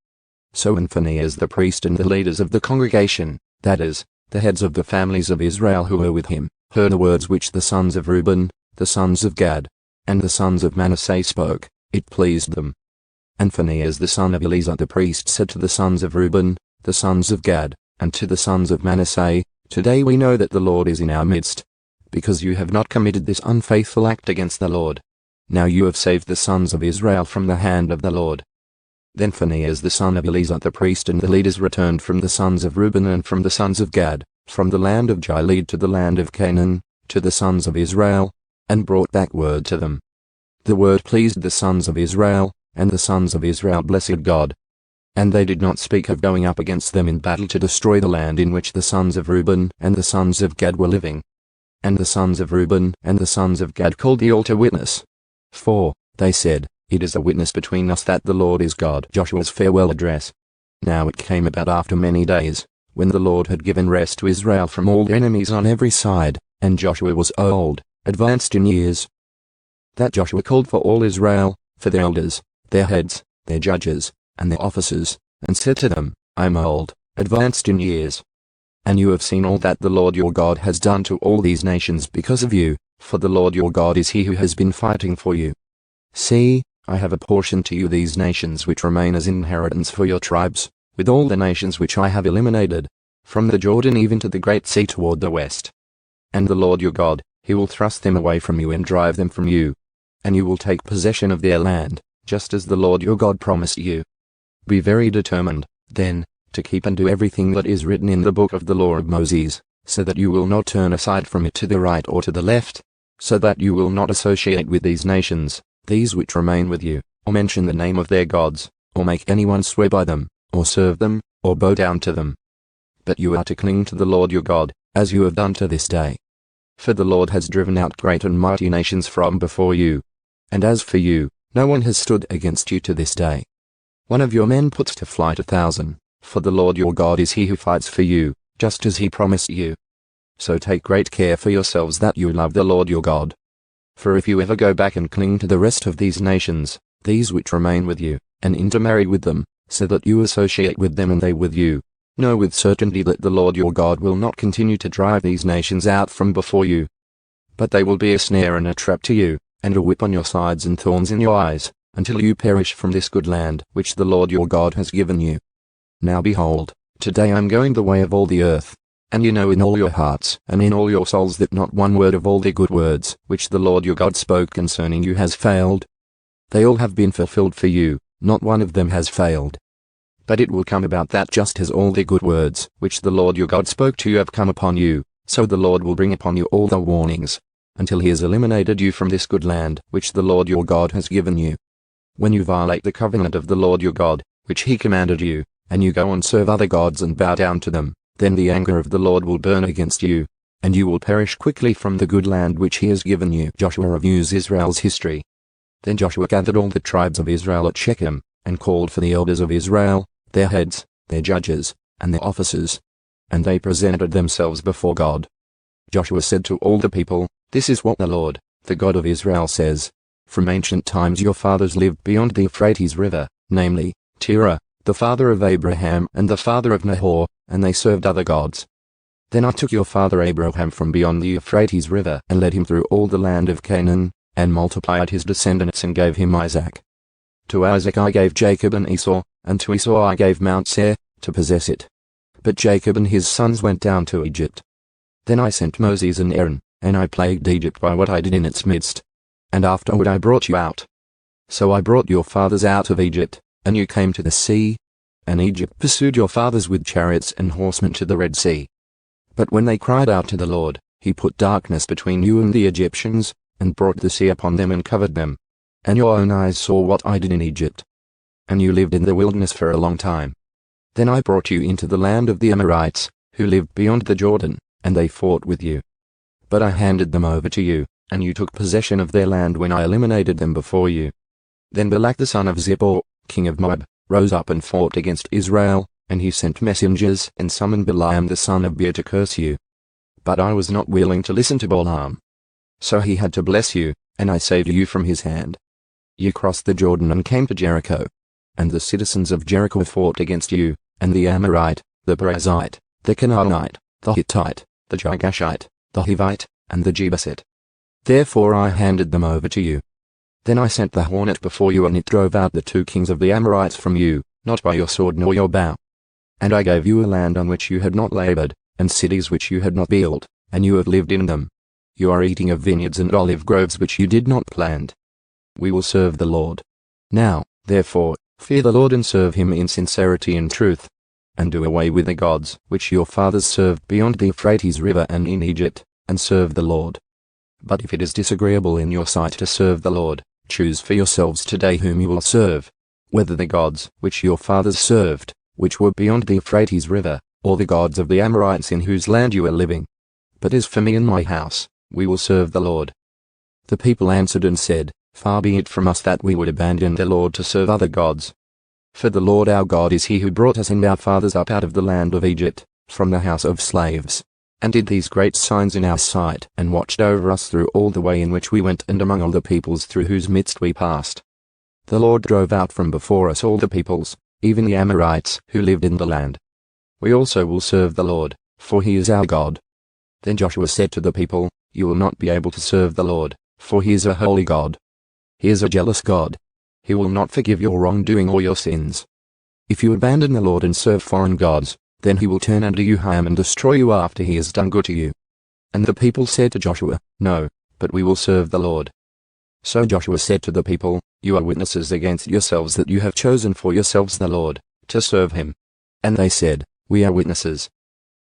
So when Phinehas the priest and the leaders of the congregation, that is, the heads of the families of Israel who were with him, heard the words which the sons of Reuben, the sons of Gad, and the sons of Manasseh spoke, it pleased them. And Phinehas the son of Eleazar the priest said to the sons of Reuben, the sons of Gad, and to the sons of Manasseh, today we know that the Lord is in our midst, because you have not committed this unfaithful act against the Lord. Now you have saved the sons of Israel from the hand of the Lord. Then Phinehas the son of Eleazar the priest and the leaders returned from the sons of Reuben and from the sons of Gad, from the land of Gilead to the land of Canaan, to the sons of Israel, and brought back word to them. The word pleased the sons of Israel, and the sons of Israel blessed God. And they did not speak of going up against them in battle to destroy the land in which the sons of Reuben and the sons of Gad were living. And the sons of Reuben and the sons of Gad called the altar witness. For, they said, it is a witness between us that the Lord is God. Joshua's farewell address. Now it came about after many days, when the Lord had given rest to Israel from all their enemies on every side, and Joshua was old, advanced in years, that Joshua called for all Israel, for their elders, their heads, their judges, and their officers, and said to them, I am old, advanced in years. And you have seen all that the Lord your God has done to all these nations because of you, for the Lord your God is he who has been fighting for you. See, I have apportioned to you these nations which remain as inheritance for your tribes, with all the nations which I have eliminated, from the Jordan even to the great sea toward the west. And the Lord your God, he will thrust them away from you and drive them from you, and you will take possession of their land, just as the Lord your God promised you. Be very determined, then, to keep and do everything that is written in the book of the law of Moses, so that you will not turn aside from it to the right or to the left, so that you will not associate with these nations, these which remain with you, or mention the name of their gods, or make anyone swear by them, or serve them, or bow down to them. But you are to cling to the Lord your God, as you have done to this day. For the Lord has driven out great and mighty nations from before you. And as for you, no one has stood against you to this day. One of your men puts to flight 1,000, for the Lord your God is he who fights for you, just as he promised you. So take great care for yourselves that you love the Lord your God. For if you ever go back and cling to the rest of these nations, these which remain with you, and intermarry with them, so that you associate with them and they with you. Know with certainty that the Lord your God will not continue to drive these nations out from before you, but they will be a snare and a trap to you, and a whip on your sides and thorns in your eyes, until you perish from this good land which the Lord your God has given you. Now behold, today I am going the way of all the earth, and you know in all your hearts and in all your souls that not one word of all the good words which the Lord your God spoke concerning you has failed. They all have been fulfilled for you, not one of them has failed. But it will come about that just as all the good words which the Lord your God spoke to you have come upon you, so the Lord will bring upon you all the warnings, until he has eliminated you from this good land which the Lord your God has given you. When you violate the covenant of the Lord your God, which he commanded you, and you go and serve other gods and bow down to them, then the anger of the Lord will burn against you, and you will perish quickly from the good land which he has given you. Joshua reviews Israel's history. Then Joshua gathered all the tribes of Israel at Shechem, and called for the elders of Israel, their heads, their judges, and their officers. And they presented themselves before God. Joshua said to all the people, "This is what the Lord, the God of Israel says. From ancient times your fathers lived beyond the Euphrates River, namely, Terah, the father of Abraham and the father of Nahor, and they served other gods. Then I took your father Abraham from beyond the Euphrates River and led him through all the land of Canaan, and multiplied his descendants and gave him Isaac. To Isaac I gave Jacob and Esau, and to Esau I gave Mount Seir, to possess it. But Jacob and his sons went down to Egypt. Then I sent Moses and Aaron, and I plagued Egypt by what I did in its midst. And afterward I brought you out. So I brought your fathers out of Egypt, and you came to the sea, and Egypt pursued your fathers with chariots and horsemen to the Red Sea. But when they cried out to the Lord, he put darkness between you and the Egyptians, and brought the sea upon them and covered them. And your own eyes saw what I did in Egypt. And you lived in the wilderness for a long time. Then I brought you into the land of the Amorites, who lived beyond the Jordan, and they fought with you. But I handed them over to you, and you took possession of their land when I eliminated them before you. Then Balak the son of Zippor, king of Moab, rose up and fought against Israel, and he sent messengers and summoned Balaam the son of Beor to curse you. But I was not willing to listen to Balaam. So he had to bless you, and I saved you from his hand. You crossed the Jordan and came to Jericho. And the citizens of Jericho fought against you, and the Amorite, the Perizzite, the Canaanite, the Hittite, the Girgashite, the Hivite, and the Jebusite. Therefore I handed them over to you. Then I sent the hornet before you, and it drove out the 2 kings of the Amorites from you, not by your sword nor your bow. And I gave you a land on which you had not labored, and cities which you had not built, and you have lived in them. You are eating of vineyards and olive groves which you did not plant. We will serve the Lord. Now, therefore, fear the Lord and serve him in sincerity and truth, and do away with the gods which your fathers served beyond the Euphrates River and in Egypt, and serve the Lord. But if it is disagreeable in your sight to serve the Lord, choose for yourselves today whom you will serve, whether the gods which your fathers served, which were beyond the Euphrates River, or the gods of the Amorites in whose land you are living. But as for me and my house, we will serve the Lord. The people answered and said, Far be it from us that we would abandon the Lord to serve other gods. For the Lord our God is he who brought us and our fathers up out of the land of Egypt, from the house of slaves, and did these great signs in our sight, and watched over us through all the way in which we went and among all the peoples through whose midst we passed. The Lord drove out from before us all the peoples, even the Amorites who lived in the land. We also will serve the Lord, for he is our God. Then Joshua said to the people, You will not be able to serve the Lord, for he is a holy God. He is a jealous God. He will not forgive your wrongdoing or your sins. If you abandon the Lord and serve foreign gods, then he will turn unto you harm and destroy you after he has done good to you. And the people said to Joshua, No, but we will serve the Lord. So Joshua said to the people, You are witnesses against yourselves that you have chosen for yourselves the Lord, to serve him. And they said, We are witnesses.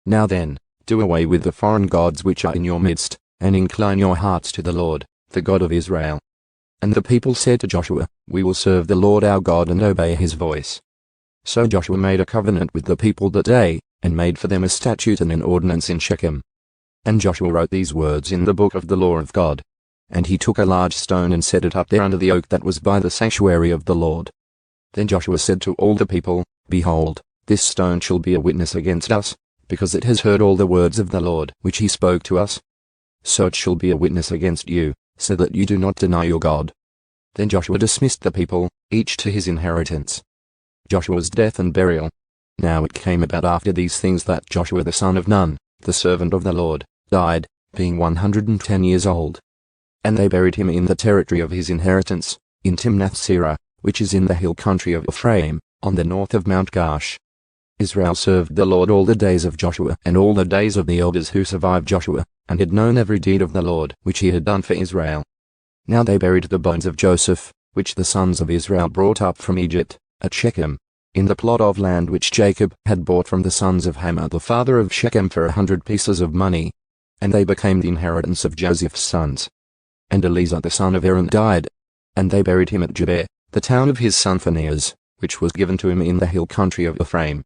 Now then, do away with the foreign gods which are in your midst, and incline your hearts to the Lord, the God of Israel. And the people said to Joshua, We will serve the Lord our God and obey his voice. So Joshua made a covenant with the people that day, and made for them a statute and an ordinance in Shechem. And Joshua wrote these words in the book of the law of God. And he took a large stone and set it up there under the oak that was by the sanctuary of the Lord. Then Joshua said to all the people, Behold, this stone shall be a witness against us, because it has heard all the words of the Lord which he spoke to us. So it shall be a witness against you, so that you do not deny your God. Then Joshua dismissed the people, each to his inheritance. Joshua's death and burial. Now it came about after these things that Joshua the son of Nun, the servant of the Lord, died, being 110 years old. And they buried him in the territory of his inheritance, in Timnath-serah, which is in the hill country of Ephraim, on the north of Mount Gaash. Israel served the Lord all the days of Joshua and all the days of the elders who survived Joshua, and had known every deed of the Lord which he had done for Israel. Now they buried the bones of Joseph, which the sons of Israel brought up from Egypt, at Shechem, in the plot of land which Jacob had bought from the sons of Hamor the father of Shechem for 100 pieces of money. And they became the inheritance of Joseph's sons. And Eleazar the son of Aaron died, and they buried him at Jaibao, the town of his son Phinehas, which was given to him in the hill country of Ephraim.